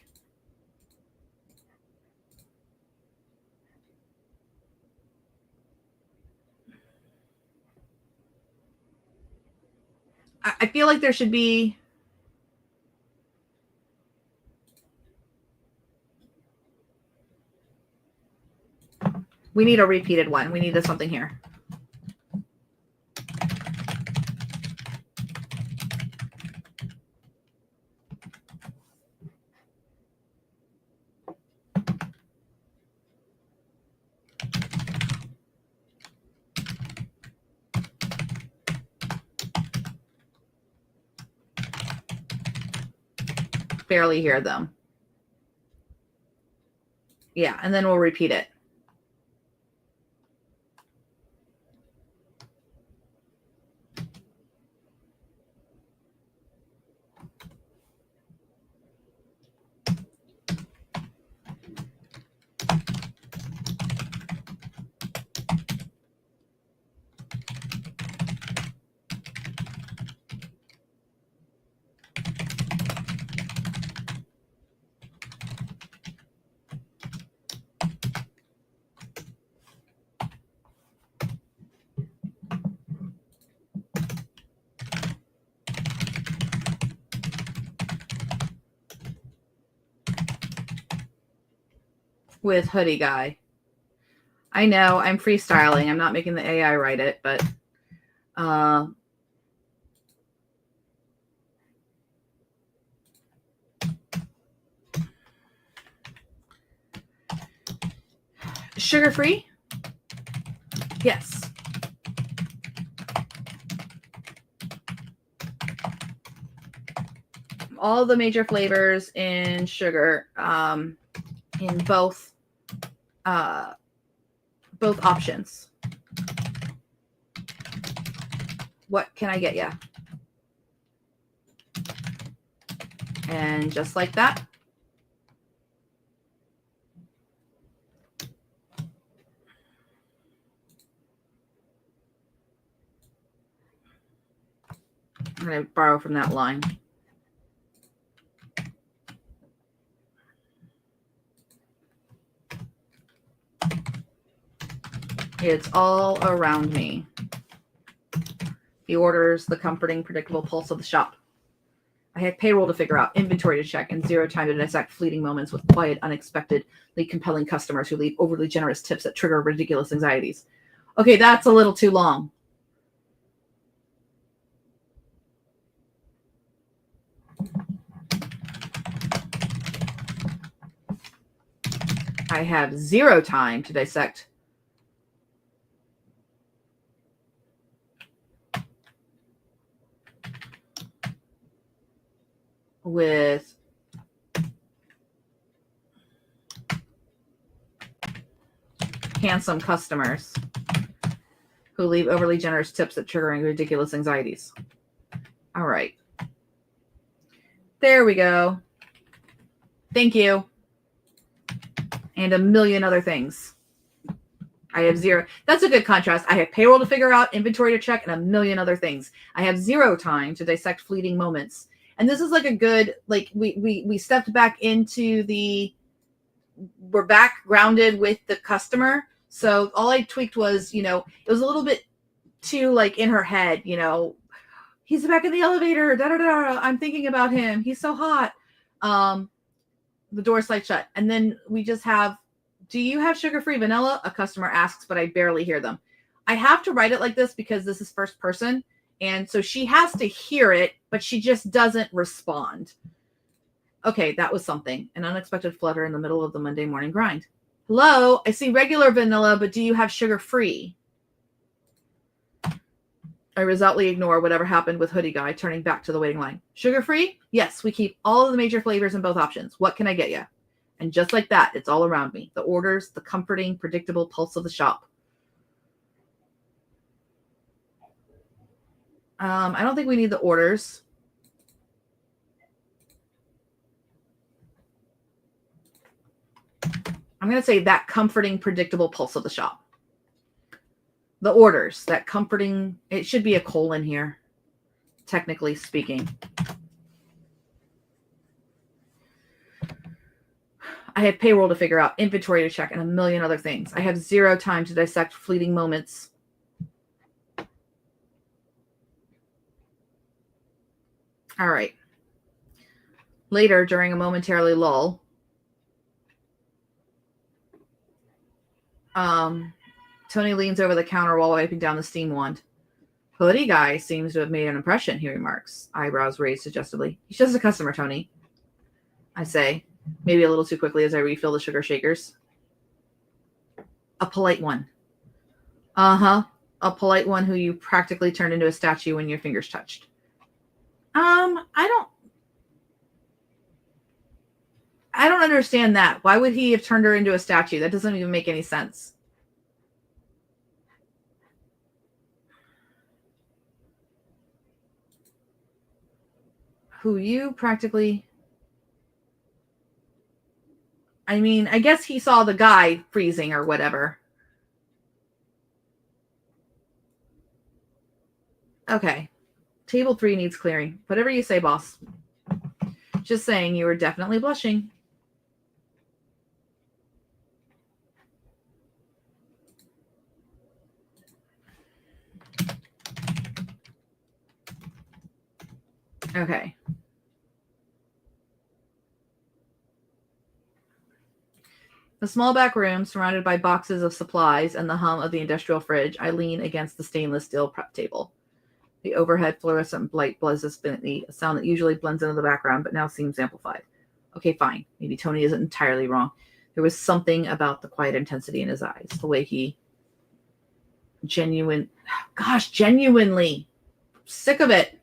I feel like there should be... We need a repeated one. We need something here. Barely hear them. Yeah, and then we'll repeat it. With hoodie guy. I know, I'm freestyling. I'm not making the AI write it, but sugar-free? Yes. All the major flavors in sugar, in both options. What can I get you? And just like that. I'm going to borrow from that line. It's all around me. He orders the comforting, predictable pulse of the shop. I have payroll to figure out, inventory to check, and zero time to dissect fleeting moments with quiet, unexpectedly compelling customers who leave overly generous tips that trigger ridiculous anxieties. Okay, that's a little too long. I have zero time to dissect with handsome customers who leave overly generous tips that triggering ridiculous anxieties. All right. There we go. Thank you. And a million other things. I have 0. That's a good contrast. I have payroll to figure out, inventory to check, and a million other things. I have 0 time to dissect fleeting moments. And this is like a good, like we stepped back into we're back grounded with the customer. So all I tweaked was, it was a little bit too like in her head, he's back in the elevator. Da, da, da, I'm thinking about him. He's so hot. The door slide shut. And then we just have, do you have sugar-free vanilla? A customer asks, but I barely hear them. I have to write it like this because this is first person. And so she has to hear it, but she just doesn't respond. Okay, that was something. An unexpected flutter in the middle of the Monday morning grind. Hello, I see regular vanilla, but do you have sugar-free? I resolutely ignore whatever happened with Hoodie Guy, turning back to the waiting line. Sugar-free? Yes, we keep all of the major flavors in both options. What can I get you? And just like that, it's all around me. The orders, the comforting, predictable pulse of the shop. I don't think we need the orders. I'm going to say that comforting, predictable pulse of the shop. The orders, that comforting, it should be a colon here, technically speaking. I have payroll to figure out, inventory to check, and a million other things. I have 0 time to dissect fleeting moments. All right. Later, during a momentarily lull, Tony leans over the counter while wiping down the steam wand. Hoodie Guy seems to have made an impression, he remarks, eyebrows raised suggestively. He's just a customer, Tony, I say, maybe a little too quickly as I refill the sugar shakers. A polite one. Uh-huh. A polite one who you practically turned into a statue when your fingers touched. I don't understand that. Why would he have turned her into a statue? That doesn't even make any sense. Who you practically... I mean, I guess he saw the guy freezing or whatever. Okay. Table 3 needs clearing. Whatever you say, boss. Just saying, you were definitely blushing. Okay. The small back room, surrounded by boxes of supplies and the hum of the industrial fridge, I lean against the stainless steel prep table. The overhead fluorescent light buzzes beneath, a sound that usually blends into the background but now seems amplified. Okay, fine. Maybe Tony isn't entirely wrong. There was something about the quiet intensity in his eyes, the way he genuinely, sick of it.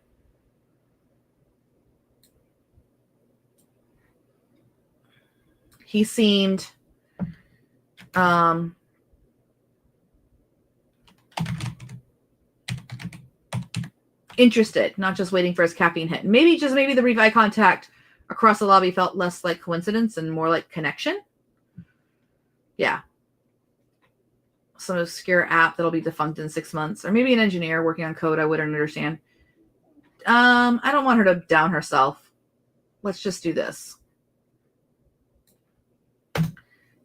He seemed interested, not just waiting for his caffeine hit. Maybe the brief eye contact across the lobby felt less like coincidence and more like connection. Yeah. Some obscure app that'll be defunct in 6 months, or maybe an engineer working on code I wouldn't understand. I don't want her to down herself. Let's just do this.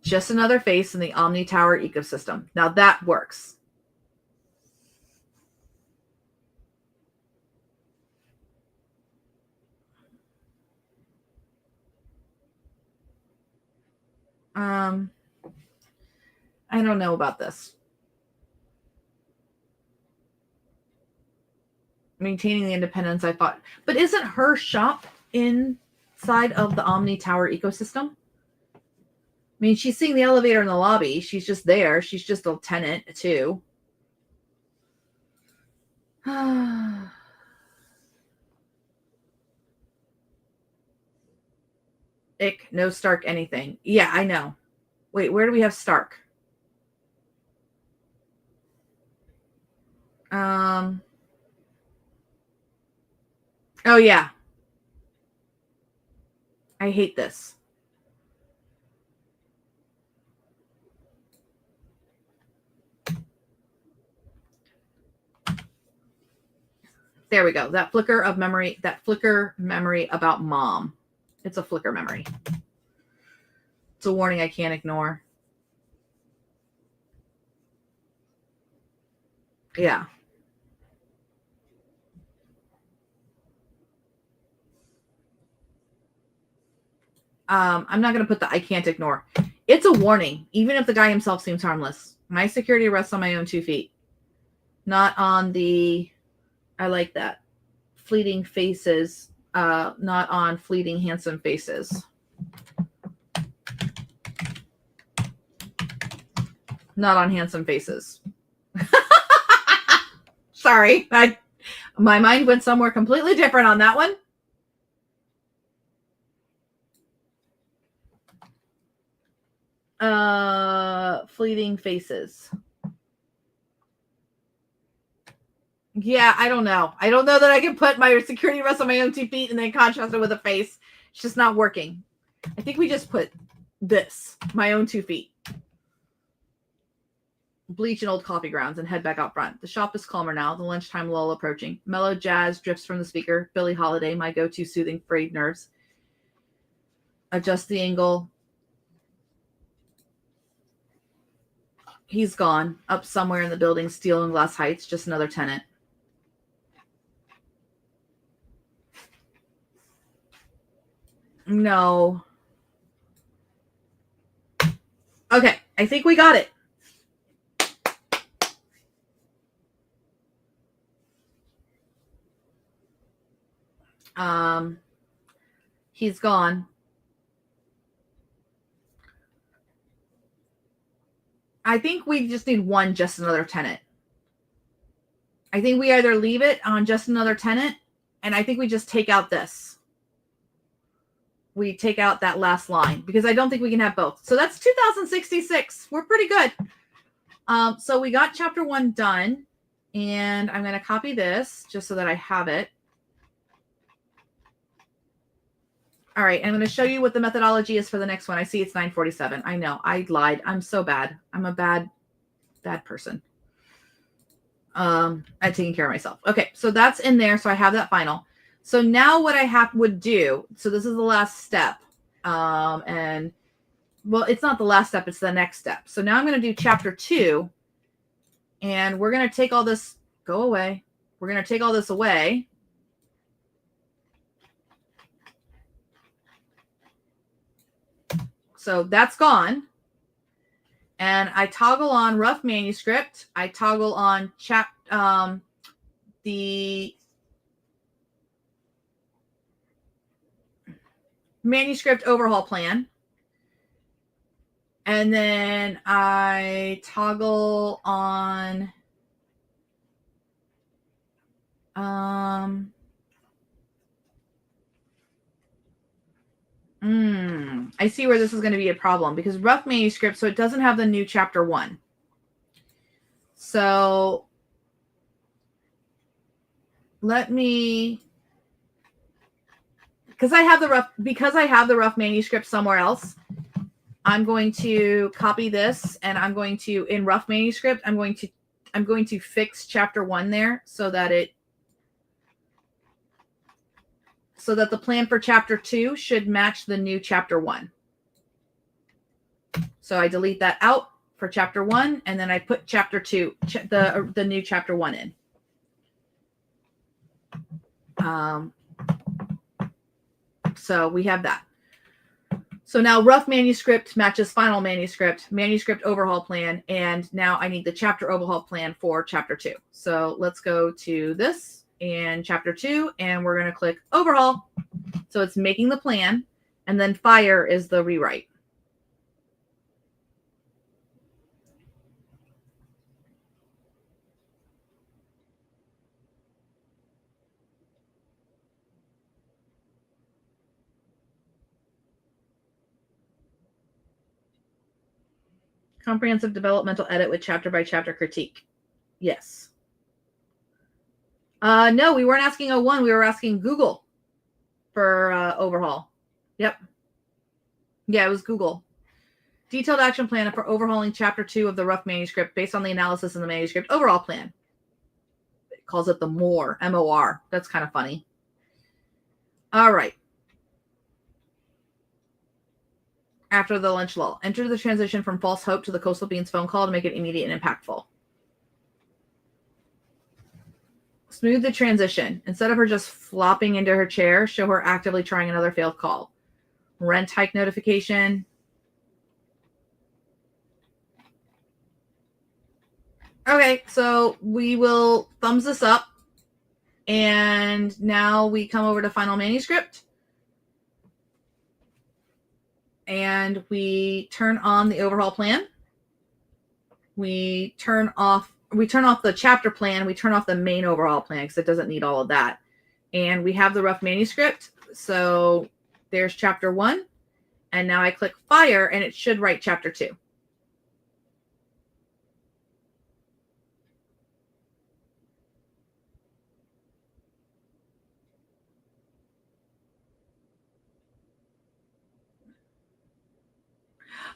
Just another face in the Omni Tower ecosystem. Now that works. I don't know about this. Maintaining the independence, I thought. But isn't her shop inside of the Omni Tower ecosystem? I mean, she's seeing the elevator in the lobby. She's just there. She's just a tenant, too. Ick, no Stark anything. Yeah, I know. Wait, where do we have Stark? Oh yeah. I hate this. There we go. That flicker of memory, that flicker memory about mom. It's a flicker memory. It's a warning I can't ignore. Yeah. I'm not going to put the I can't ignore. It's a warning, even if the guy himself seems harmless. My security rests on my own 2 feet, not on the, I like that, fleeting faces, not on fleeting handsome faces. Not on handsome faces. Sorry, my mind went somewhere completely different on that one. Fleeting faces. Yeah, I don't know. I don't know that I can put my security rest on my own 2 feet and then contrast it with a face. It's just not working. I think we just put this, my own 2 feet. Bleach and old coffee grounds and head back out front. The shop is calmer now, the lunchtime lull approaching. Mellow jazz drifts from the speaker. Billie Holiday, my go-to soothing frayed nerves. Adjust the angle. He's gone. Up somewhere in the building, steel and glass heights, just another tenant. No. Okay, I think we got it. He's gone. I think we just need one just another tenant. I think we either leave it on just another tenant, and I think we just take out this. We take out that last line because I don't think we can have both. So that's 2066. We're pretty good. So we got chapter 1 done, and I'm going to copy this just so that I have it. All right, I'm going to show you what the methodology is for the next one. I see it's 9:47. I know, I lied. I'm so bad. I'm a bad person. I'm taking care of myself. Okay, so that's in there. So I have that final. So now what I would do, so this is the last step. And well, it's not the last step, it's the next step. So now I'm going to do chapter 2, and we're going to take all this, go away. We're going to take all this away. So that's gone. And I toggle on rough manuscript. I toggle on the manuscript overhaul plan. And then I toggle on I see where this is going to be a problem because rough manuscript, so it doesn't have the new chapter 1. So let me, because I have the rough manuscript somewhere else, I'm going to copy this, and I'm going to, in rough manuscript, I'm going to fix chapter 1 there so that the plan for chapter 2 should match the new chapter 1. So I delete that out for chapter 1, and then I put chapter 2, the new chapter 1 in. So we have that. So now rough manuscript matches final manuscript overhaul plan, and now I need the chapter overhaul plan for chapter 2. So let's go to this and chapter 2, and we're going to click overhaul. So it's making the plan, and then fire is the rewrite. Comprehensive developmental edit with chapter by chapter critique. Yes. No, we weren't asking O1. We were asking Google for overhaul. Yep. Yeah, it was Google. Detailed action plan for overhauling chapter 2 of the rough manuscript based on the analysis in the manuscript overall plan. It calls it the MOR, M-O-R. That's kind of funny. All right. After the lunch lull, enter the transition from false hope to the Coastal Beans phone call to make it immediate and impactful. Smooth the transition. Instead of her just flopping into her chair, show her actively trying another failed call. Rent hike notification. Okay, so we will thumbs this up. And now we come over to final manuscript. And we turn on the overhaul plan. We turn off the chapter plan. We turn off the main overhaul plan because it doesn't need all of that. And we have the rough manuscript. So there's chapter 1. And now I click fire and it should write chapter 2.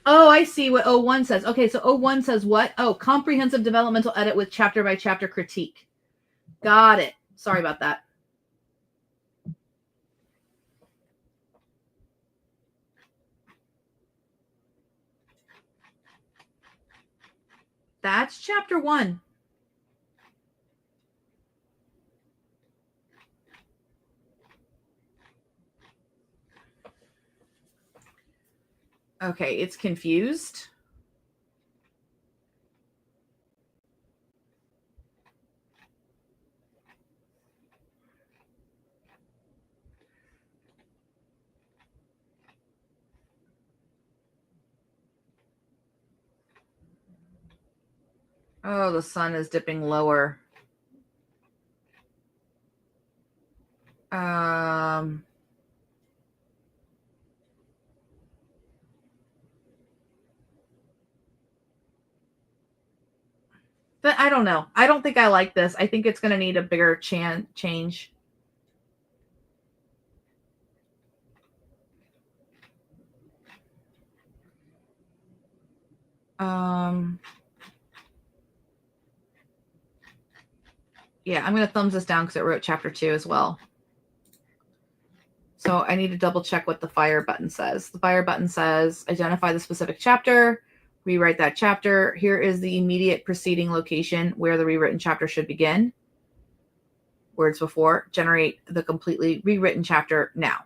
Oh, I see what O1 says. Okay, so O1 says what? Oh, comprehensive developmental edit with chapter by chapter critique. Got it. Sorry about that. That's chapter 1. Okay, it's confused. Oh, the sun is dipping lower. But I don't know. I don't think I like this. I think it's going to need a bigger change. Yeah, I'm going to thumbs this down because it wrote chapter 2 as well. So I need to double check what the fire button says. The fire button says identify the specific chapter, rewrite that chapter. Here is the immediate preceding location where the rewritten chapter should begin. Words before, generate the completely rewritten chapter now.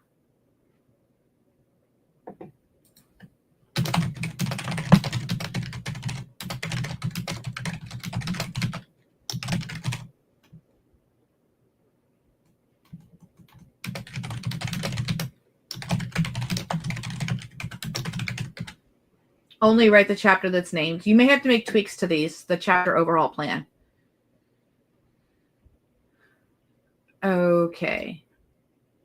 Only write the chapter that's named. You may have to make tweaks to these, the chapter overhaul plan. Okay.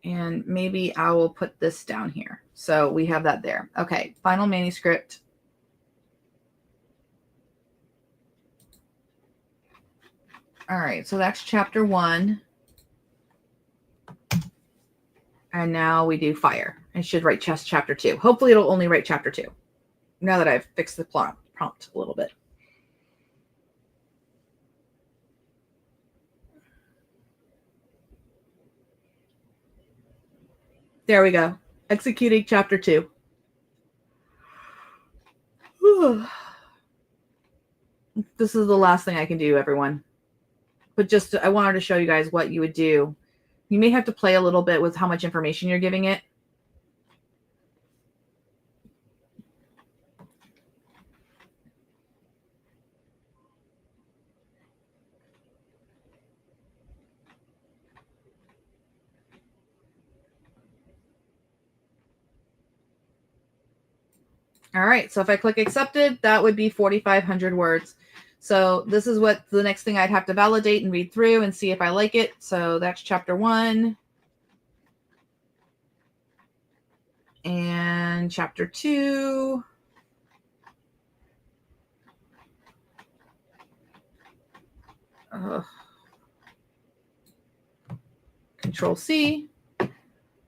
And maybe I will put this down here. So we have that there. Okay. Final manuscript. All right. So that's chapter 1. And now we do fire. It should write chapter 2. Hopefully it'll only write chapter 2. Now that I've fixed the prompt a little bit. There we go. Executing chapter 2. This is the last thing I can do, everyone. But just, I wanted to show you guys what you would do. You may have to play a little bit with how much information you're giving it. All right, so if I click accepted, that would be 4,500 words. So this is what the next thing I'd have to validate and read through and see if I like it. So that's chapter 1. And chapter 2. Ugh. Control C.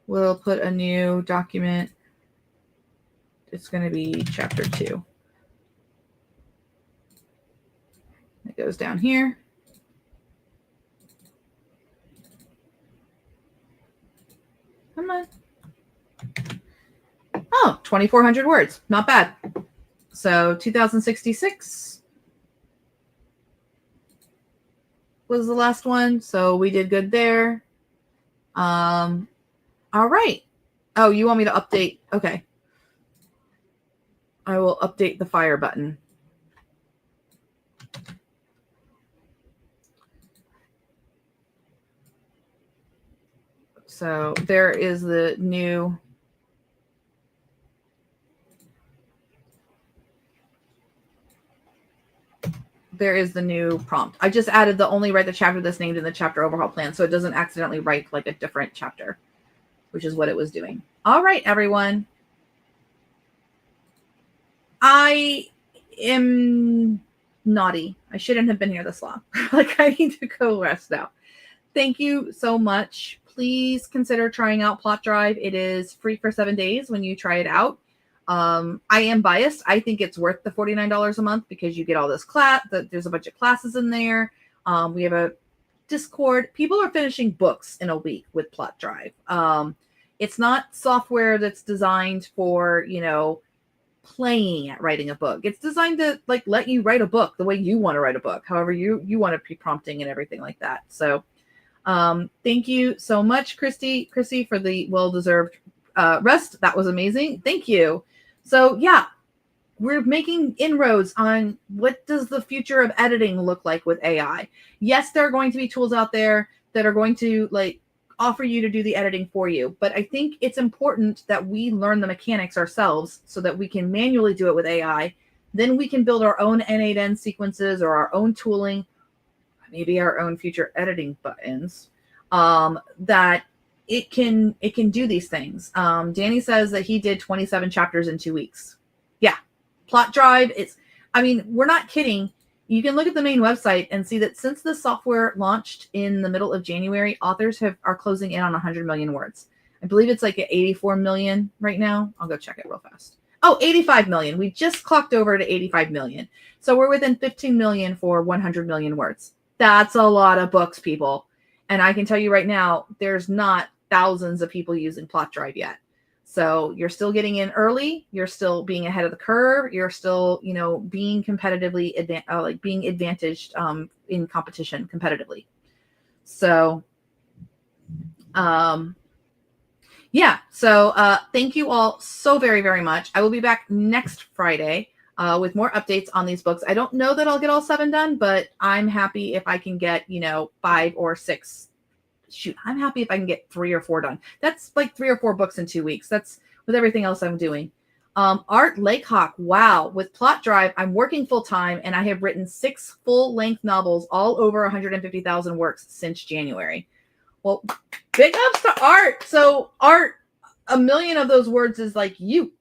We'll put a new document. It's going to be chapter 2. It goes down here. Come on. Oh, 2,400 words. Not bad. So 2066 was the last one. So we did good there. All right. Oh, you want me to update? Okay. I will update the fire button. So there is the new. There is the new prompt. I just added the only write the chapter that's named in the chapter overhaul plan, so it doesn't accidentally write like a different chapter, which is what it was doing. All right, everyone. I am naughty. I shouldn't have been here this long. Like, I need to go rest now. Thank you so much. Please consider trying out Plot Drive. It is free for 7 days when you try it out. I am biased. I think it's worth the $49 a month because you get all this class. There's a bunch of classes in there. We have a Discord. People are finishing books in a week with Plot Drive. It's not software that's designed for, playing at writing a book. It's designed to like let you write a book the way you want to write a book, however you want to pre-prompting and everything like that. So thank you so much, Christy, for the well-deserved rest. That was amazing. Thank you. So yeah, we're making inroads on what does the future of editing look like with AI. Yes, there are going to be tools out there that are going to like offer you to do the editing for you. But I think it's important that we learn the mechanics ourselves so that we can manually do it with AI. Then we can build our own N8N sequences or our own tooling, maybe our own future editing buttons, that it can do these things. Danny says that he did 27 chapters in 2 weeks. Yeah. Plot Drive, we're not kidding. You can look at the main website and see that since the software launched in the middle of January, authors are closing in on 100 million words. I believe it's like at 84 million right now. I'll go check it real fast. Oh, 85 million. We just clocked over to 85 million. So we're within 15 million for 100 million words. That's a lot of books, people. And I can tell you right now, there's not thousands of people using Plot Drive yet. So you're still getting in early. You're still being ahead of the curve. You're still, being competitively, being advantaged in competition competitively. So, yeah. So thank you all so very, very much. I will be back next Friday with more updates on these books. I don't know that I'll get all 7 done, but I'm happy if I can get, 5 or 6. Shoot, I'm happy if I can get 3 or 4 done. That's like 3 or 4 books in 2 weeks. That's with everything else I'm doing. Art Lakehawk. Wow. With Plot Drive, I'm working full time and I have written 6 full-length novels, all over 150,000 works since January. Well, big ups to Art. So Art, 1 million of those words is like you.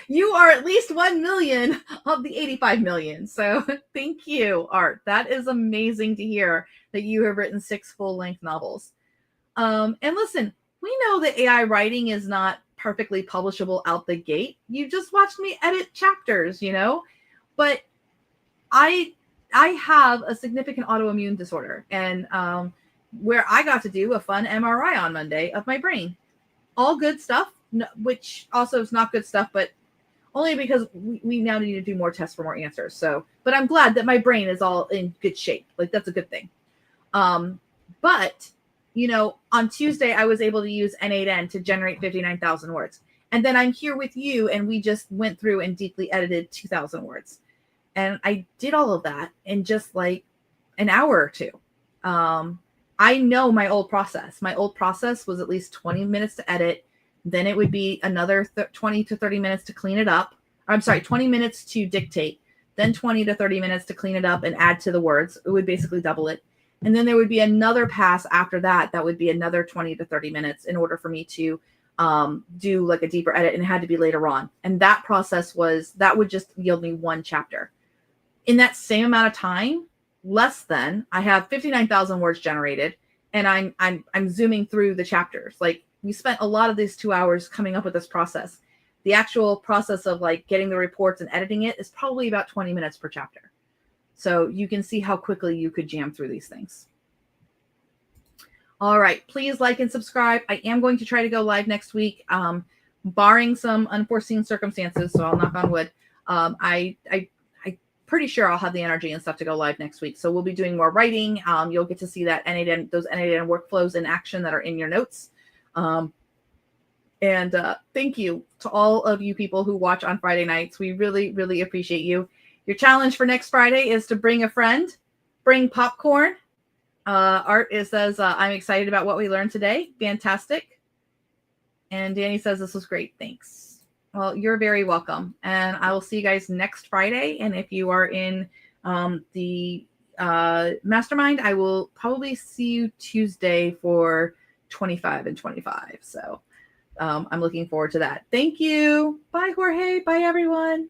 You are at least 1 million of the 85 million. So thank you, Art. That is amazing to hear that you have written 6 full-length novels. And listen, we know that AI writing is not perfectly publishable out the gate. You just watched me edit chapters, but I have a significant autoimmune disorder, and where I got to do a fun MRI on Monday of my brain. All good stuff, which also is not good stuff, but only because we now need to do more tests for more answers. So, but I'm glad that my brain is all in good shape. Like, that's a good thing. But, on Tuesday, I was able to use N8N to generate 59,000 words. And then I'm here with you, and we just went through and deeply edited 2,000 words. And I did all of that in just like an hour or 2. I know my old process. My old process was at least 20 minutes to edit. Then it would be another 20 to 30 minutes to clean it up. I'm sorry, 20 minutes to dictate, then 20 to 30 minutes to clean it up and add to the words. It would basically double it. And then there would be another pass after that. That would be another 20 to 30 minutes in order for me to do like a deeper edit, and it had to be later on. And that process that would just yield me 1 chapter. In that same amount of time, less than, I have 59,000 words generated, and I'm zooming through the chapters. Like, we spent a lot of these 2 hours coming up with this process. The actual process of like getting the reports and editing it is probably about 20 minutes per chapter. So you can see how quickly you could jam through these things. All right, please like and subscribe. I am going to try to go live next week, barring some unforeseen circumstances. So I'll knock on wood. I'm pretty sure I'll have the energy and stuff to go live next week. So we'll be doing more writing. You'll get to see that those N8N workflows in action that are in your notes. And thank you to all of you people who watch on Friday nights. We really, really appreciate you. Your challenge for next Friday is to bring a friend, bring popcorn. Art says, I'm excited about what we learned today. Fantastic. And Danny says, this was great. Thanks. Well, you're very welcome. And I will see you guys next Friday. And if you are in the mastermind, I will probably see you Tuesday for 25 and 25. So I'm looking forward to that. Thank you. Bye, Jorge. Bye, everyone.